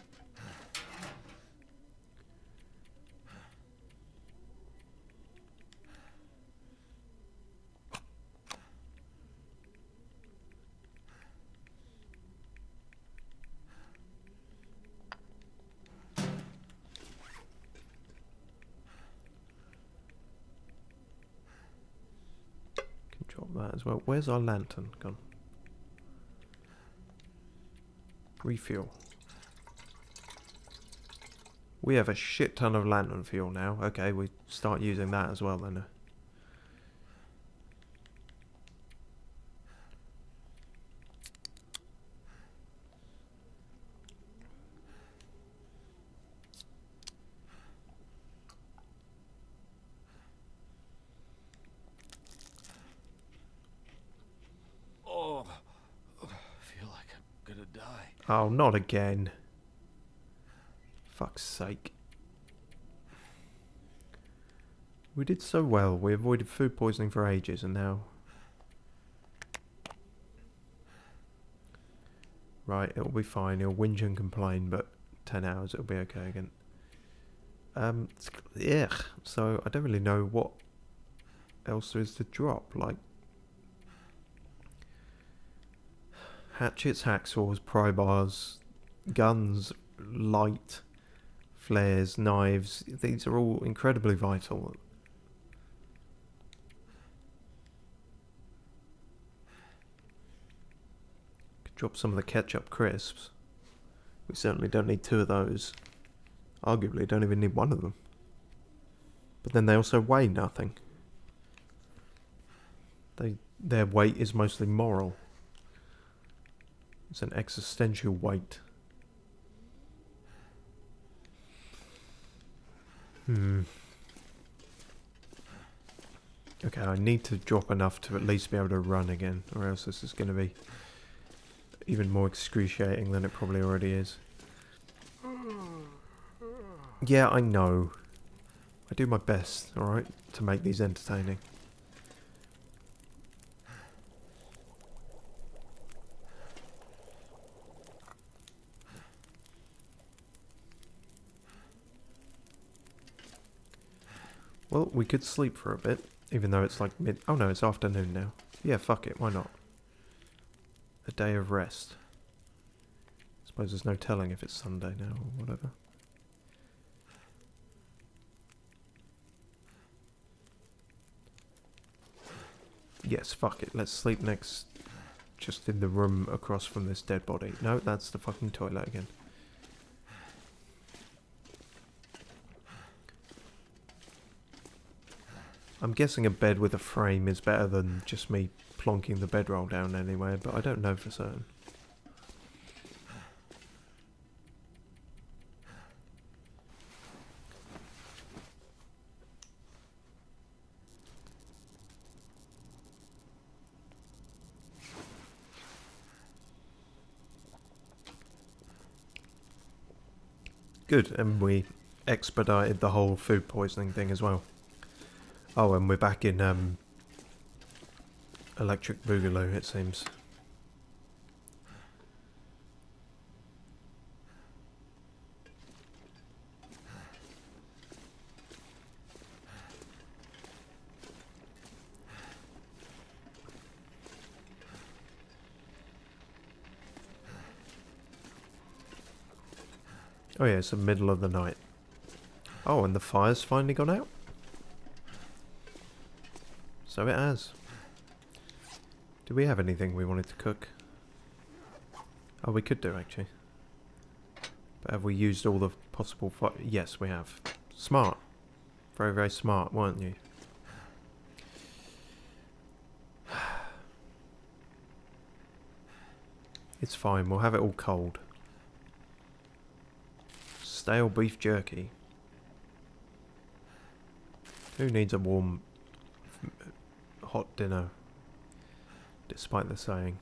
That as well. Where's our lantern gone? Refuel. We have a shit ton of lantern fuel now. Okay, we start using that as well then. Oh, not again. Fuck's sake. We did so well. We avoided food poisoning for ages and now... Right, it'll be fine. He'll whinge and complain, but 10 hours it'll be okay again. Yeah, so I don't really know what else there is to drop. Like... Hatchets, hacksaws, pry bars, guns, light, flares, knives. These are all incredibly vital. Could drop some of the ketchup crisps. We certainly don't need 2 of those. Arguably, don't even need 1 of them. But then they also weigh nothing. Their weight is mostly moral. It's an existential weight. Okay, I need to drop enough to at least be able to run again, or else this is going to be even more excruciating than it probably already is. Yeah, I know. I do my best, alright, to make these entertaining. Well, we could sleep for a bit, even though it's like mid... Oh no, it's afternoon now. Yeah, fuck it, why not? A day of rest. Suppose there's no telling if it's Sunday now or whatever. Yes, fuck it, let's sleep next... just in the room across from this dead body. No, that's the fucking toilet again. I'm guessing a bed with a frame is better than just me plonking the bedroll down anyway, but I don't know for certain. Good, and we expedited the whole food poisoning thing as well. Oh, and we're back in Electric Boogaloo, it seems. Oh yeah, it's the middle of the night. Oh, and the fire's finally gone out? So it has. Do we have anything we wanted to cook? Oh, we could do actually. But have we used all the possible fire? Yes, we have. Smart. Very, very smart, weren't you? It's fine, we'll have it all cold. Stale beef jerky. Who needs a warm, hot dinner? Despite the saying.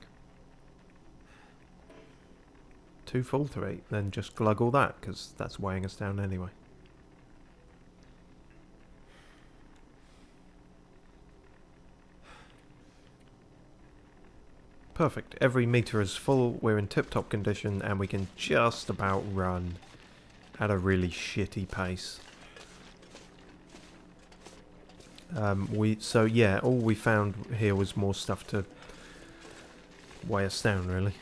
Too full to eat, then just glug all that, because that's weighing us down anyway. Perfect. Every meter is full, we're in tip-top condition, and we can just about run at a really shitty pace. So yeah, all we found here was more stuff to weigh us down, really.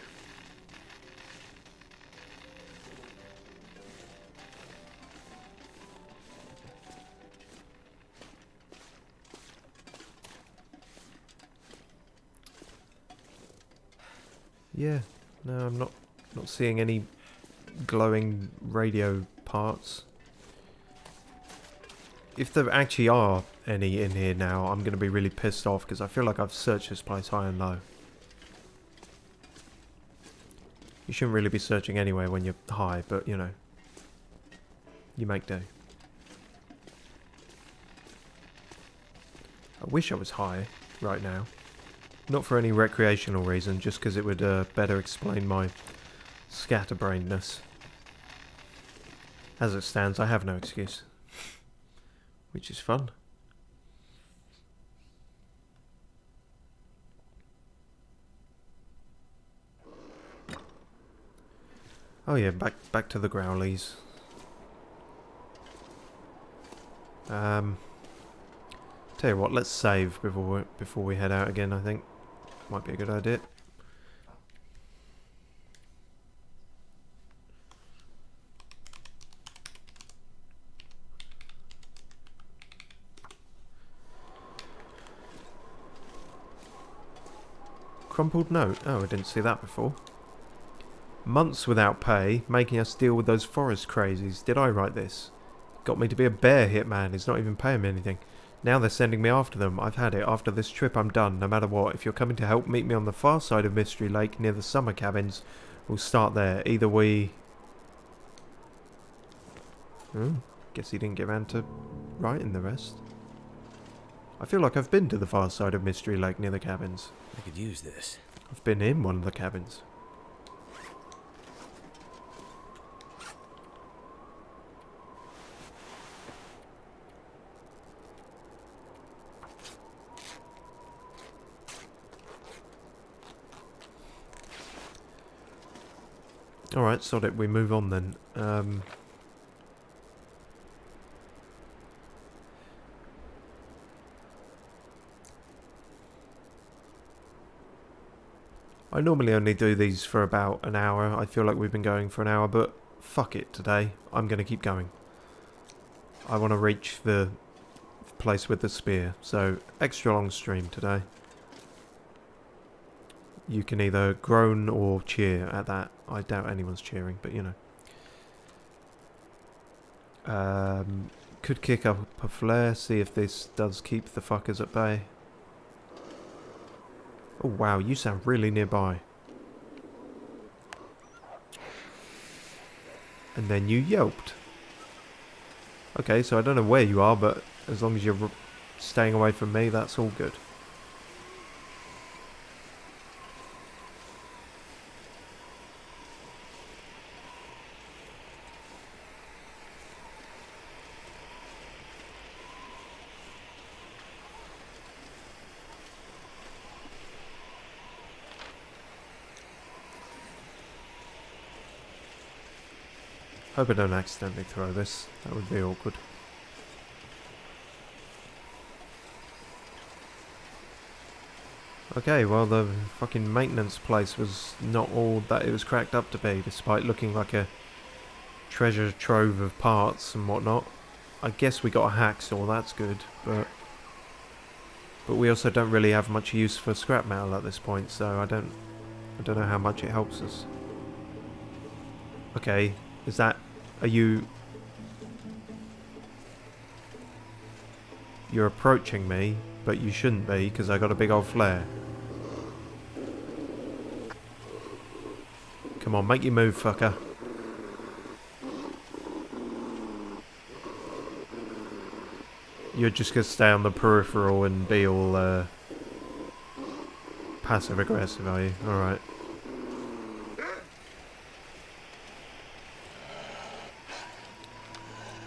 Yeah, no, I'm not seeing any glowing radio parts. If there actually are any in here now, I'm going to be really pissed off because I feel like I've searched this place high and low. You shouldn't really be searching anyway when you're high, but you know, you make do. I wish I was high right now. Not for any recreational reason, just because it would better explain my scatterbrainedness. As it stands, I have no excuse. Which is fun. Oh yeah, back to the growlies. Tell you what, let's save before we head out again, I think. Might be a good idea. Crumpled note. Oh, I didn't see that before. Months without pay, making us deal with those forest crazies. Did I write this? Got me to be a bear hitman. He's not even paying me anything. Now they're sending me after them. I've had it. After this trip, I'm done. No matter what. If you're coming to help, meet me on the far side of Mystery Lake near the summer cabins. We'll start there. Either we... guess he didn't get around to writing the rest. I feel like I've been to the far side of Mystery Lake near the cabins. I could use this. I've been in one of the cabins. Alright, sod it, we move on then. I normally only do these for about an hour. I feel like we've been going for an hour, but fuck it today. I'm going to keep going. I want to reach the place with the spear, so extra long stream today. You can either groan or cheer at that. I doubt anyone's cheering, but you know. Could kick up a flare, see if this does keep the fuckers at bay. Oh wow, you sound really nearby. And then you yelped. Okay, so I don't know where you are, but as long as you're staying away from me, that's all good. Hope I don't accidentally throw this. That would be awkward. Okay, well the fucking maintenance place was not all that it was cracked up to be, despite looking like a treasure trove of parts and whatnot. I guess we got a hacksaw, that's good, but we also don't really have much use for scrap metal at this point, so I don't know how much it helps us. Okay, is that... Are you... You're approaching me, but you shouldn't be, because I got a big old flare. Come on, make your move, fucker. You're just going to stay on the peripheral and be all passive-aggressive, are you? Alright.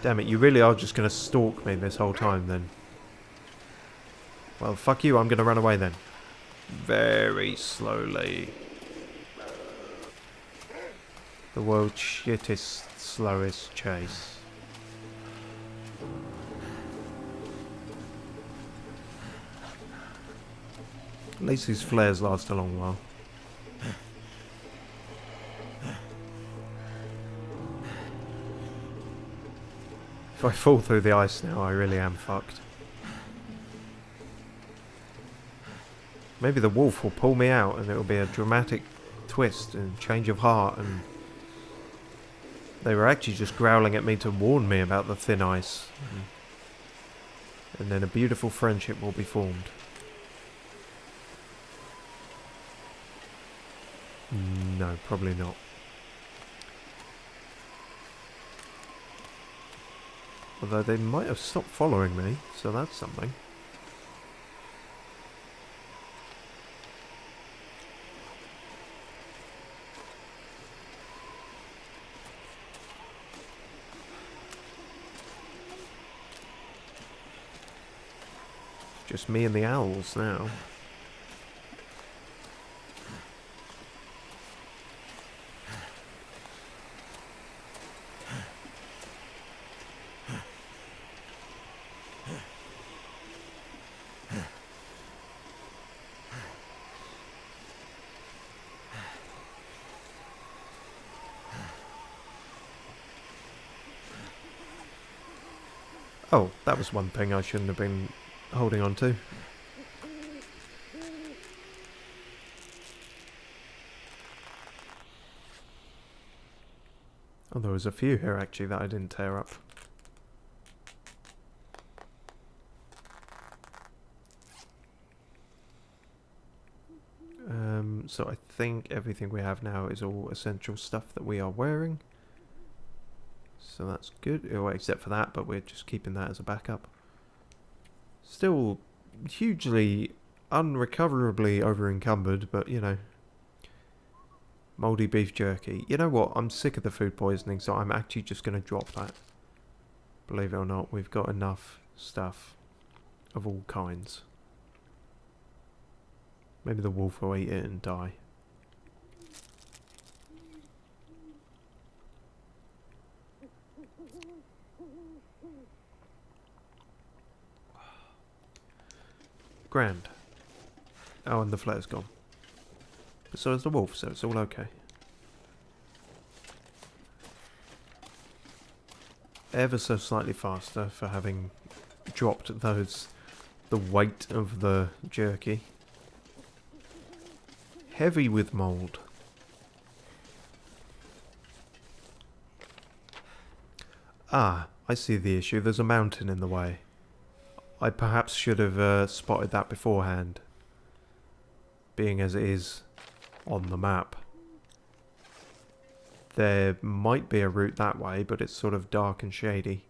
Damn it, you really are just going to stalk me this whole time then. Well, fuck you, I'm going to run away then. Very slowly. The world's shittest, slowest chase. At least these flares last a long while. If I fall through the ice now, I really am fucked. Maybe the wolf will pull me out and it'll be a dramatic twist and change of heart, and they were actually just growling at me to warn me about the thin ice. And then a beautiful friendship will be formed. No, probably not. Although they might have stopped following me, so that's something. Just me and the owls now. Oh, that was one thing I shouldn't have been holding on to. Oh, there was a few here actually that I didn't tear up. So I think everything we have now is all essential stuff that we are wearing. So that's good, well, except for that, but we're just keeping that as a backup. Still hugely unrecoverably over-encumbered, but you know. Mouldy beef jerky. You know what, I'm sick of the food poisoning, so I'm actually just going to drop that. Believe it or not, we've got enough stuff of all kinds. Maybe the wolf will eat it and die. Grand. Oh, and the flare's gone. But so is the wolf, so it's all okay. Ever so slightly faster for having dropped the weight of the jerky. Heavy with mould. Ah, I see the issue. There's a mountain in the way. I perhaps should have spotted that beforehand, being as it is on the map. There might be a route that way, but it's sort of dark and shady.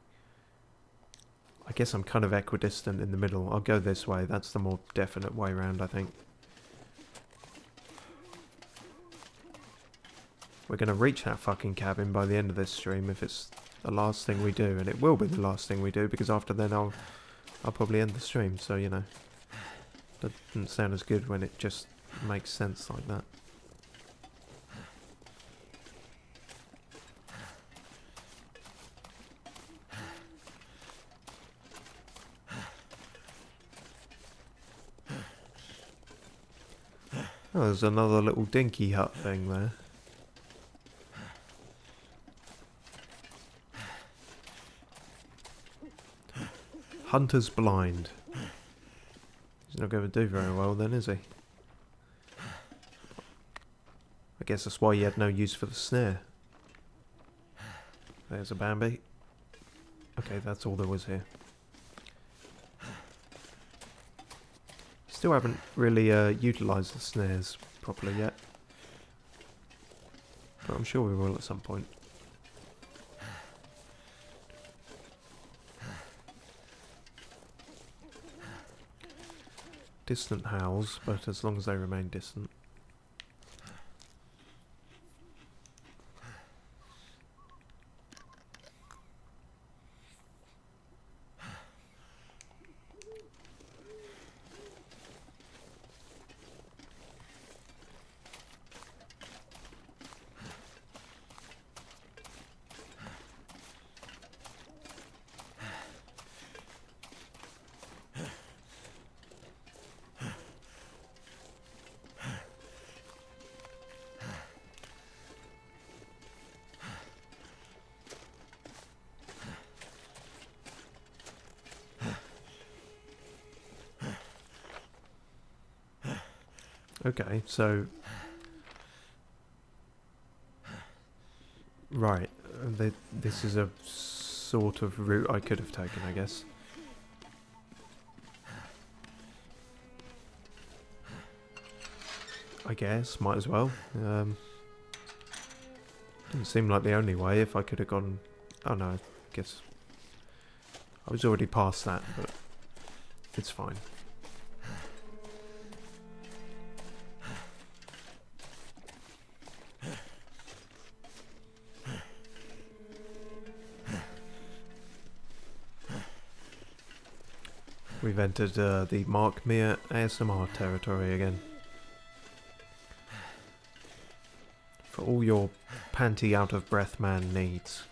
I guess I'm kind of equidistant in the middle. I'll go this way. That's the more definite way around, I think. We're going to reach that fucking cabin by the end of this stream if it's the last thing we do. And it will be the last thing we do, because after then I'll probably end the stream. So, you know, that doesn't sound as good when it just makes sense like that. Oh, there's another little dinky hut thing there. Hunter's blind. He's not going to do very well then, is he? I guess that's why he had no use for the snare. There's a Bambi. Okay, that's all there was here. Still haven't really utilised the snares properly yet. But I'm sure we will at some point. Distant howls, but as long as they remain distant. Okay, so... Right, this is a sort of route I could have taken, I guess. Might as well. Didn't seem like the only way. If I could have gone... Oh no, I guess... I was already past that, but it's fine. We've entered the Mark Meer ASMR territory again. For all your panty out of breath man needs.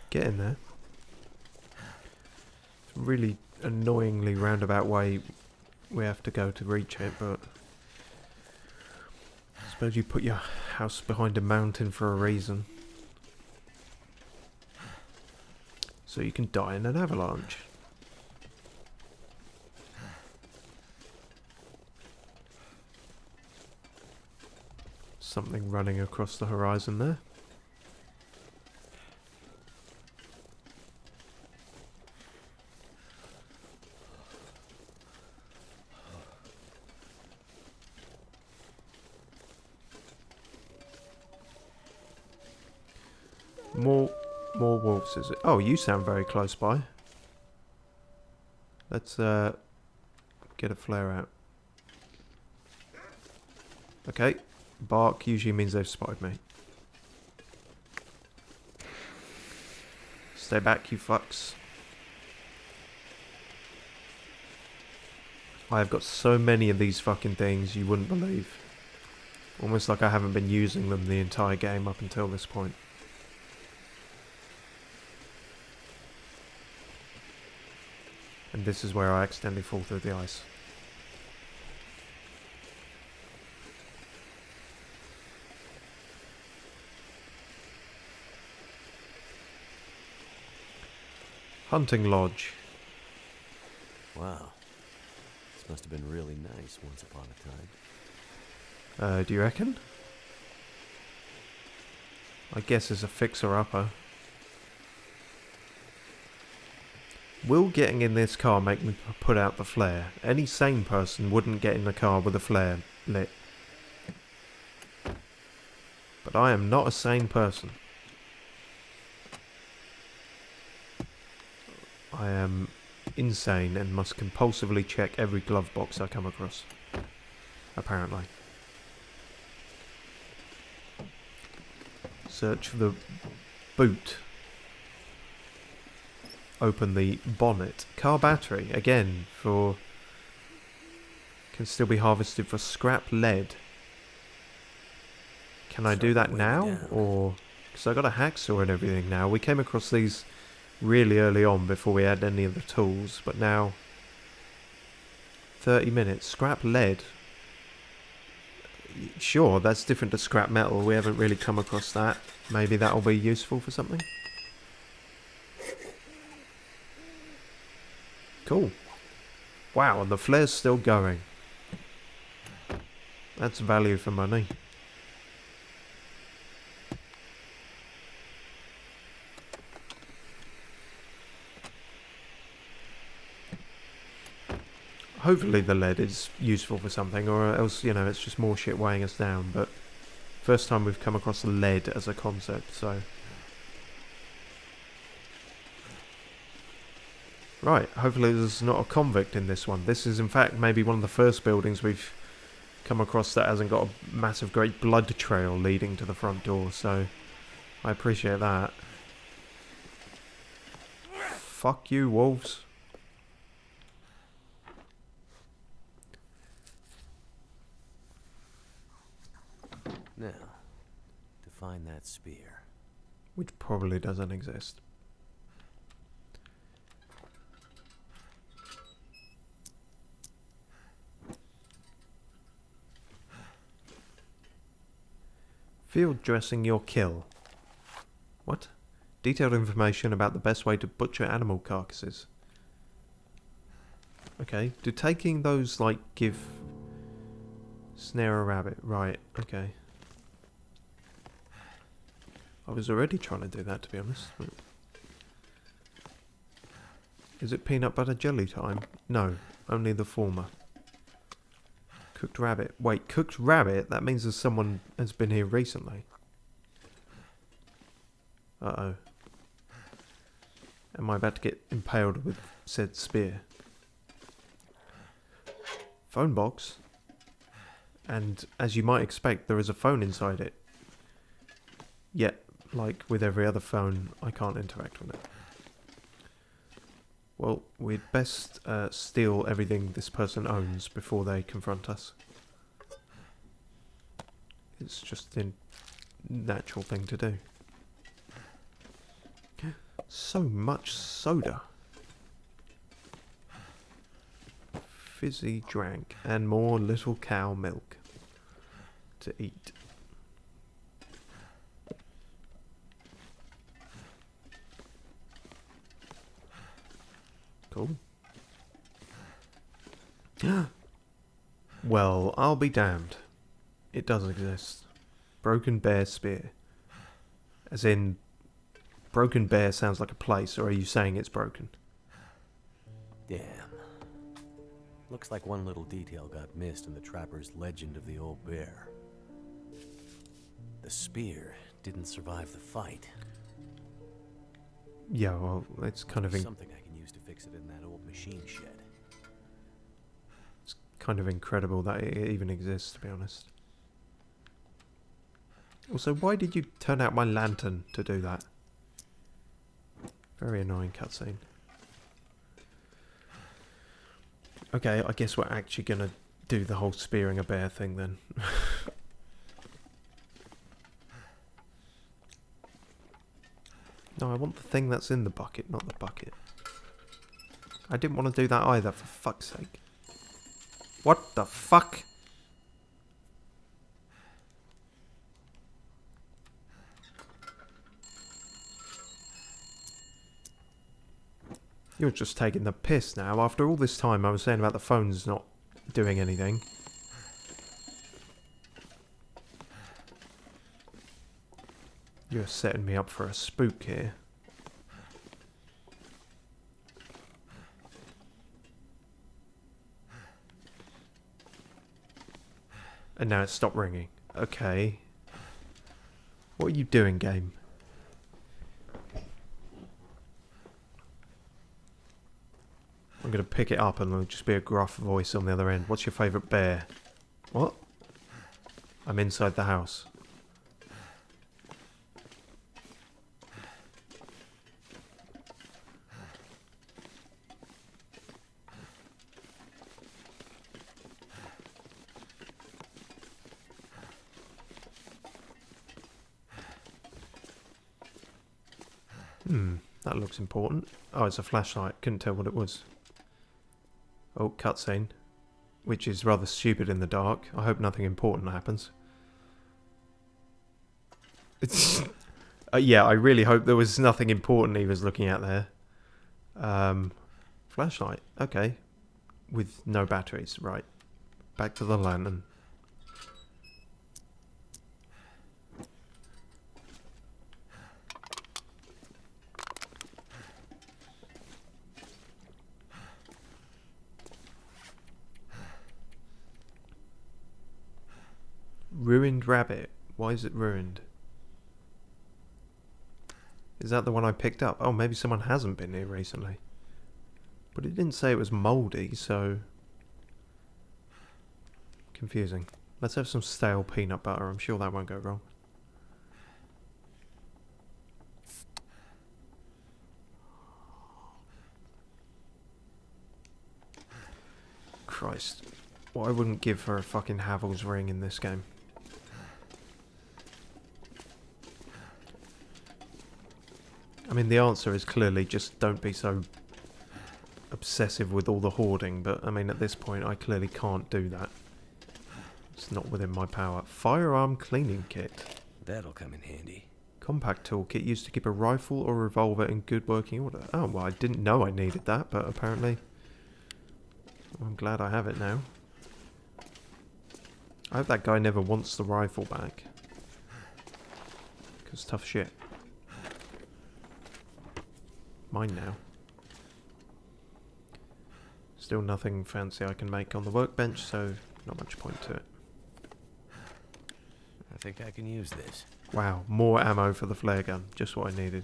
Get in there. It's a really annoyingly roundabout way we have to go to reach it, but I suppose you put your house behind a mountain for a reason. So you can die in an avalanche. Something running across the horizon there. More wolves, is it? Oh, you sound very close by. Let's get a flare out. Okay. Bark usually means they've spotted me. Stay back, you fucks. I've got so many of these fucking things you wouldn't believe. Almost like I haven't been using them the entire game up until this point. And this is where I accidentally fall through the ice. Hunting lodge. Wow. This must have been really nice once upon a time. Do you reckon? I guess as a fixer-upper. Will getting in this car make me put out the flare? Any sane person wouldn't get in the car with a flare lit. But I am not a sane person. I am insane and must compulsively check every glove box I come across. Apparently. Search for the boot. Open the bonnet. Car battery, again, for... Can still be harvested for scrap lead. Can I do that now? Or... Because I got a hacksaw and everything now. We came across these really early on before we had any of the tools. But now... 30 minutes. Scrap lead. Sure, that's different to scrap metal. We haven't really come across that. Maybe that'll be useful for something. Cool. Wow, and the flare's still going. That's value for money. Hopefully the lead is useful for something, or else, you know, it's just more shit weighing us down. But first time we've come across lead as a concept, so... Right, hopefully there's not a convict in this one. This is in fact maybe one of the first buildings we've come across that hasn't got a massive great blood trail leading to the front door, so I appreciate that. Fuck you, wolves. Now, to find that spear. Which probably doesn't exist. Field dressing your kill. What? Detailed information about the best way to butcher animal carcasses. Okay. Do taking those, like, give... Snare a rabbit. Right, okay. I was already trying to do that, to be honest. Is it peanut butter jelly time? No, only the former. Cooked rabbit. Wait, cooked rabbit? That means there's someone has been here recently. Uh-oh. Am I about to get impaled with said spear? Phone box. And as you might expect, there is a phone inside it. Yet, like with every other phone, I can't interact with it. Well, we'd best steal everything this person owns before they confront us. It's just a natural thing to do. So much soda. Fizzy drank and more little cow milk to eat. Cool. Well, I'll be damned. It does exist. Broken Bear Spear. As in, Broken Bear sounds like a place, or are you saying it's broken? Damn. Looks like one little detail got missed in the trapper's legend of the old bear. The spear didn't survive the fight. Yeah, well, it's kind of Something I can use to fix it in that old machine shed. it's kind of incredible that it even exists, to be honest. Also, why did you turn out my lantern to do that? Very annoying cutscene. Okay, I guess we're actually gonna do the whole spearing a bear thing then. No, I want the thing that's in the bucket, not the bucket. I didn't want to do that either, for fuck's sake. What the fuck? You're just taking the piss now. After all this time I was saying about the phones not doing anything. You're setting me up for a spook here. And now it's stopped ringing. Okay. What are you doing, game? I'm going to pick it up and there'll just be a gruff voice on the other end. What's your favourite bear? What? I'm inside the house. That looks important. Oh, it's a flashlight. Couldn't tell what it was. Oh, cutscene. Which is rather stupid in the dark. I hope nothing important happens. It's yeah, I really hope there was nothing important he was looking at there. Flashlight. Okay. With no batteries. Right. Back to the lantern. Ruined rabbit. Why is it ruined? Is that the one I picked up? Oh, maybe someone hasn't been here recently. But it didn't say it was mouldy, so... confusing. Let's have some stale peanut butter. I'm sure that won't go wrong. Christ. What I wouldn't give for a fucking Havel's ring in this game. I mean, the answer is clearly just don't be so obsessive with all the hoarding, but I mean, at this point, I clearly can't do that. It's not within my power. Firearm cleaning kit. That'll come in handy. Compact toolkit used to keep a rifle or revolver in good working order. Oh, well, I didn't know I needed that, but apparently... I'm glad I have it now. I hope that guy never wants the rifle back. Because tough shit. Mine now. Still nothing fancy I can make on the workbench, so not much point to it. I think I can use this. Wow, more ammo for the flare gun. Just what I needed.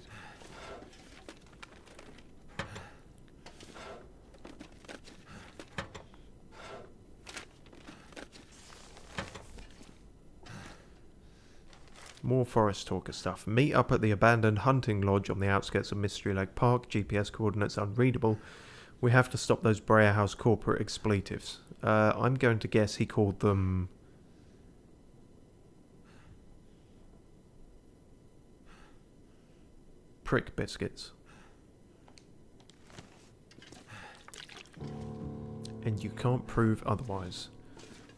More Forest Talker stuff. Meet up at the abandoned hunting lodge on the outskirts of Mystery Lake Park. GPS coordinates unreadable. We have to stop those Breyer House corporate expletives. I'm going to guess he called them... prick biscuits. And you can't prove otherwise.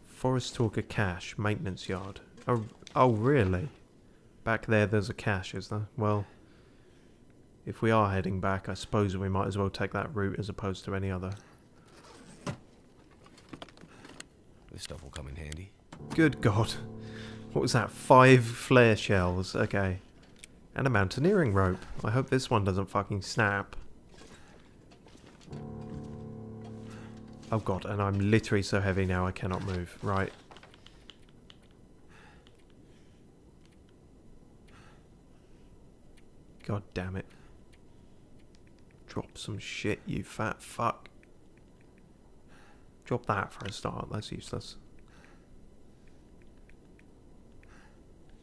Forest Talker cache, maintenance yard. Oh really? Back there's a cache, is there? Well, if we are heading back, I suppose we might as well take that route as opposed to any other. This stuff will come in handy. Good God. What was that? 5 flare shells. Okay. And a mountaineering rope. I hope this one doesn't fucking snap. Oh God, and I'm literally so heavy now I cannot move. Right. God damn it. Drop some shit, you fat fuck. Drop that for a start, that's useless.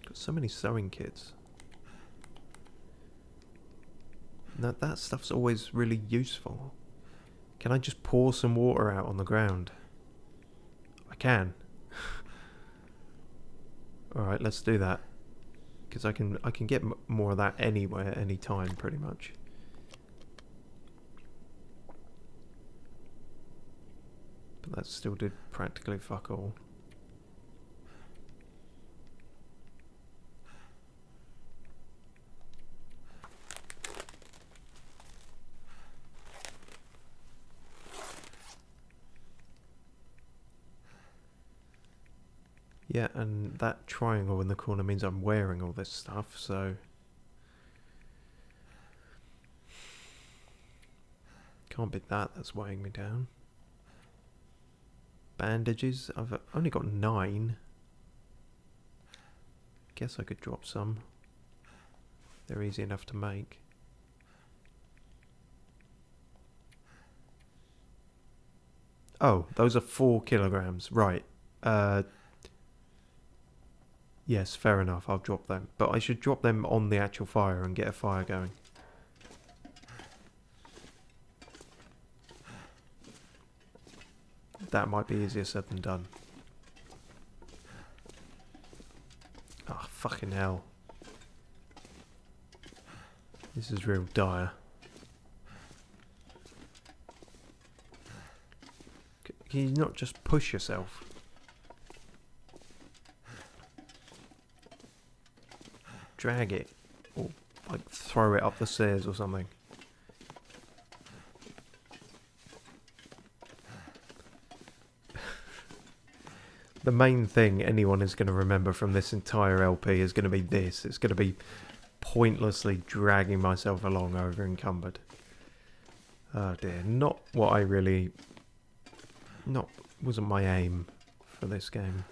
Got so many sewing kits. That stuff's always really useful. Can I just pour some water out on the ground? I can. Alright, let's do that. Because I can get more of that anywhere, anytime, pretty much. But that still did practically fuck all. Yeah, and that triangle in the corner means I'm wearing all this stuff, so... Can't be that's weighing me down. Bandages, I've only got 9. Guess I could drop some. They're easy enough to make. Oh, those are 4 kilograms, right. Yes, fair enough, I'll drop them. But I should drop them on the actual fire and get a fire going. That might be easier said than done. Oh, fucking hell. This is real dire. Can you not just push yourself? Drag it. Or, like, throw it up the stairs or something. The main thing anyone is going to remember from this entire LP is going to be this. It's going to be pointlessly dragging myself along over encumbered. Oh dear, not what I really... wasn't my aim for this game.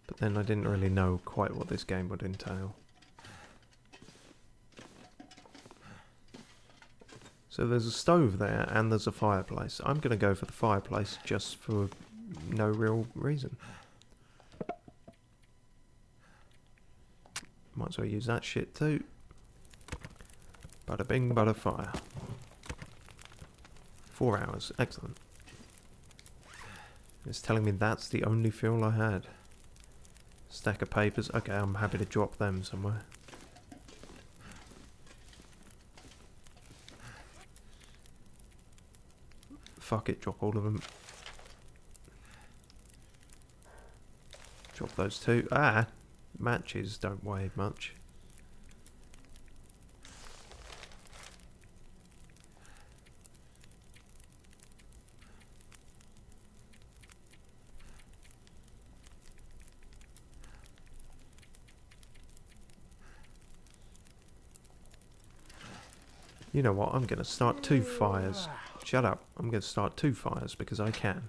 But then I didn't really know quite what this game would entail. So there's a stove there and there's a fireplace. I'm going to go for the fireplace just for no real reason. Might as well use that shit too. Bada bing, bada fire. 4 hours, excellent. It's telling me that's the only fuel I had. Stack of papers, okay, I'm happy to drop them somewhere. Fuck it, drop all of them. Drop those 2. Ah! Matches don't weigh much. You know what, I'm going to start 2 fires. Shut up. I'm going to start 2 fires because I can.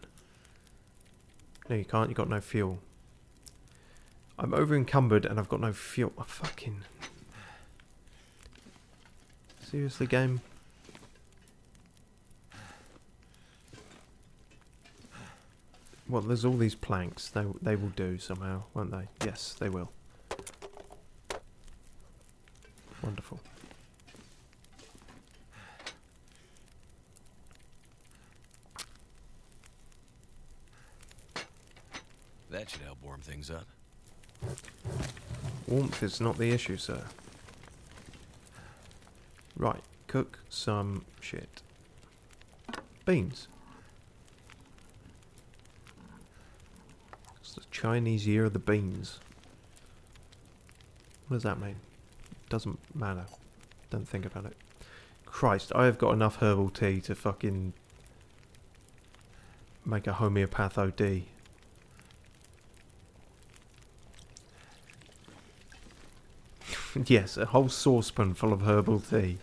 No, you can't. You've got no fuel. I'm over encumbered and I've got no fuel. Oh, fucking... Seriously, game? Well, there's all these planks. They will do somehow, won't they? Yes, they will. Wonderful. That should help warm things up. Warmth is not the issue, sir. Right, cook some shit. Beans. It's the Chinese year of the beans. What does that mean? Doesn't matter. Don't think about it. Christ, I have got enough herbal tea to fucking make a homeopath OD. Yes, a whole saucepan full of herbal tea.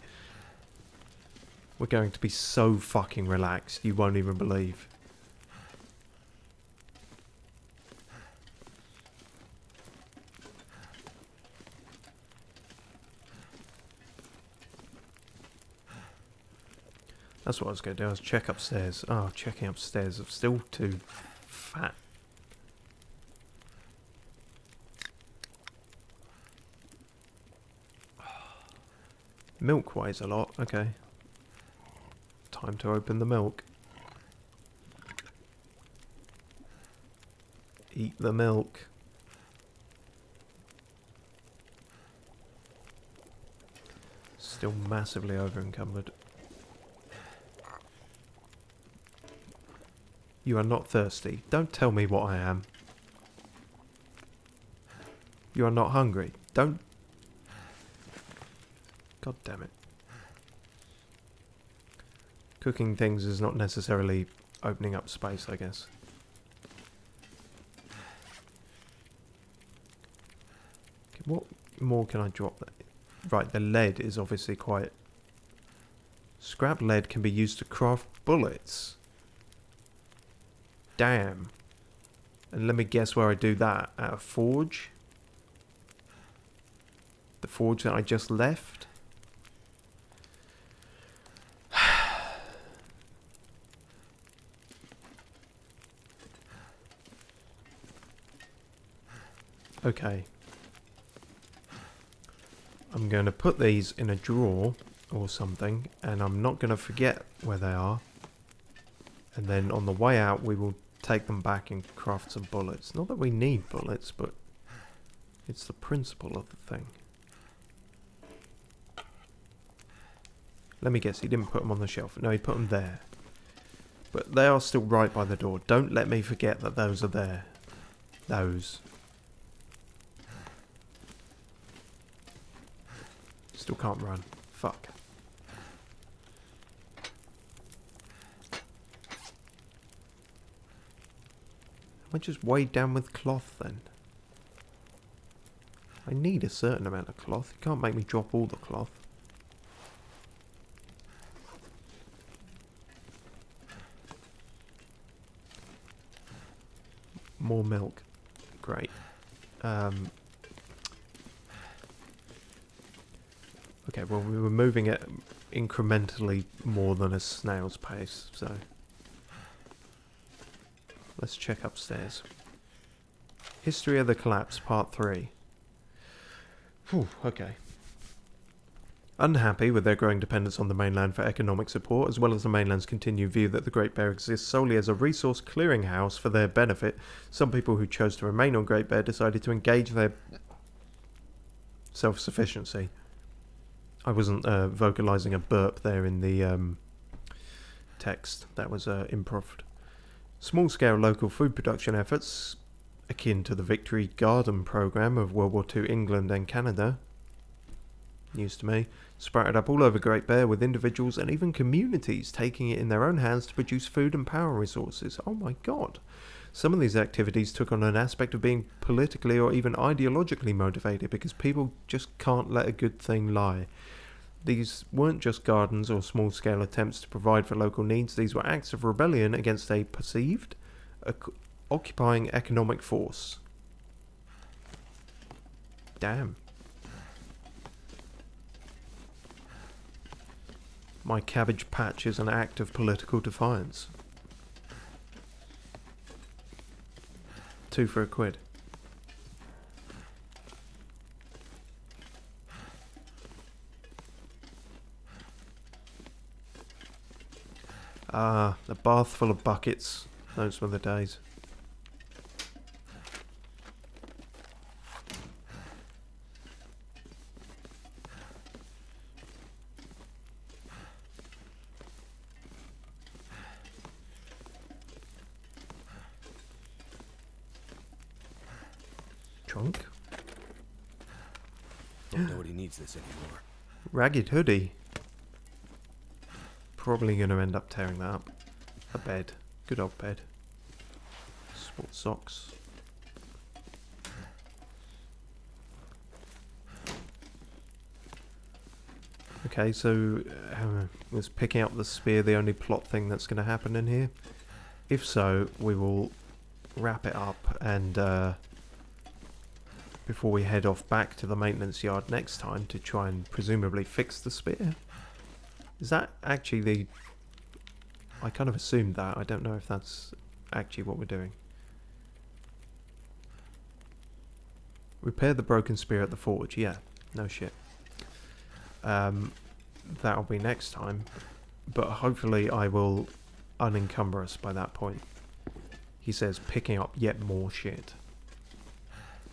We're going to be so fucking relaxed, you won't even believe. That's what I was going to do. I was check upstairs. Oh, checking upstairs. I'm still too fat. Milk weighs a lot. Okay. Time to open the milk. Eat the milk. Still massively over encumbered. You are not thirsty. Don't tell me what I am. You are not hungry. Don't... God damn it. Cooking things is not necessarily opening up space, I guess. Okay, what more can I drop? Right, the lead is obviously quite... Scrap lead can be used to craft bullets. Damn. And let me guess where I do that. At a forge? The forge that I just left? Okay. I'm going to put these in a drawer or something, and I'm not going to forget where they are. And then on the way out, we will take them back and craft some bullets. Not that we need bullets, but it's the principle of the thing. Let me guess, he didn't put them on the shelf. No, he put them there. But they are still right by the door. Don't let me forget that those are there. Those. Still can't run. Fuck. Am I just weighed down with cloth then? I need a certain amount of cloth. You can't make me drop all the cloth. More milk. Great. Okay, well, we were moving it incrementally more than a snail's pace, so... Let's check upstairs. History of the Collapse, Part 3. Whew, okay. Unhappy with their growing dependence on the mainland for economic support, as well as the mainland's continued view that the Great Bear exists solely as a resource clearinghouse for their benefit, some people who chose to remain on Great Bear decided to engage their self-sufficiency. I wasn't vocalizing a burp there in the text. That was improv. Small-scale local food production efforts, akin to the Victory Garden program of World War II England and Canada, news to me, sprouted up all over Great Bear, with individuals and even communities taking it in their own hands to produce food and power resources. Oh my god. Some of these activities took on an aspect of being politically or even ideologically motivated, because people just can't let a good thing lie. These weren't just gardens or small-scale attempts to provide for local needs. These were acts of rebellion against a perceived occupying economic force. Damn. My cabbage patch is an act of political defiance. 2 for £1. Ah, the bath full of buckets. Those were the days. Trunk? Don't know what he needs this anymore. Ragged hoodie. Probably going to end up tearing that up. A bed. Good old bed. Sports socks. Okay, so was picking up the spear the only plot thing that's going to happen in here? If so, we will wrap it up and before we head off back to the maintenance yard next time to try and presumably fix the spear. Is that actually the I kind of assumed that. I don't know if that's actually what we're doing. Repair the broken spear at the forge. Yeah, no shit. That'll be next time. But hopefully I will unencumber us by that point. He says picking up yet more shit.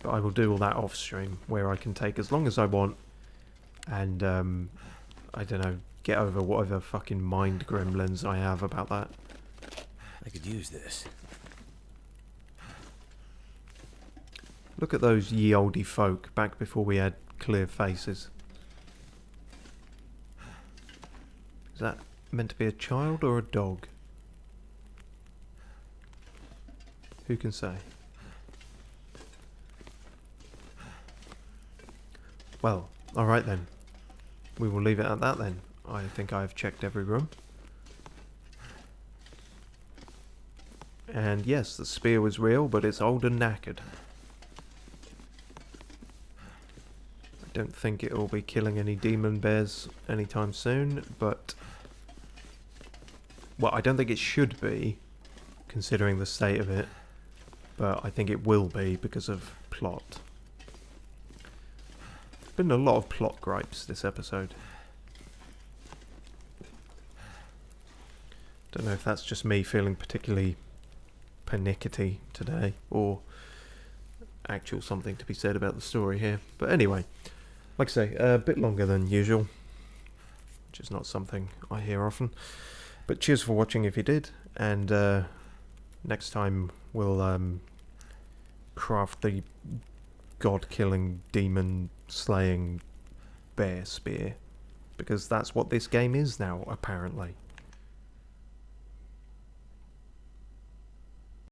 But I will do all that off stream, where I can take as long as I want. And, I don't know, get over whatever fucking mind gremlins I have about that. I could use this. Look at those ye olde folk back before we had clear faces. Is that meant to be a child or a dog? Who can say? Well, alright then. We will leave it at that then. I think I've checked every room. And yes, the spear was real, but it's old and knackered. I don't think it will be killing any demon bears anytime soon, but... well, I don't think it should be, considering the state of it, but I think it will be because of plot. Been a lot of plot gripes this episode. Don't know if that's just me feeling particularly panickety today, or actual something to be said about the story here. But anyway, like I say, a bit longer than usual, which is not something I hear often. But cheers for watching if you did, and next time we'll craft the god-killing, demon-slaying bear spear, because that's what this game is now, apparently.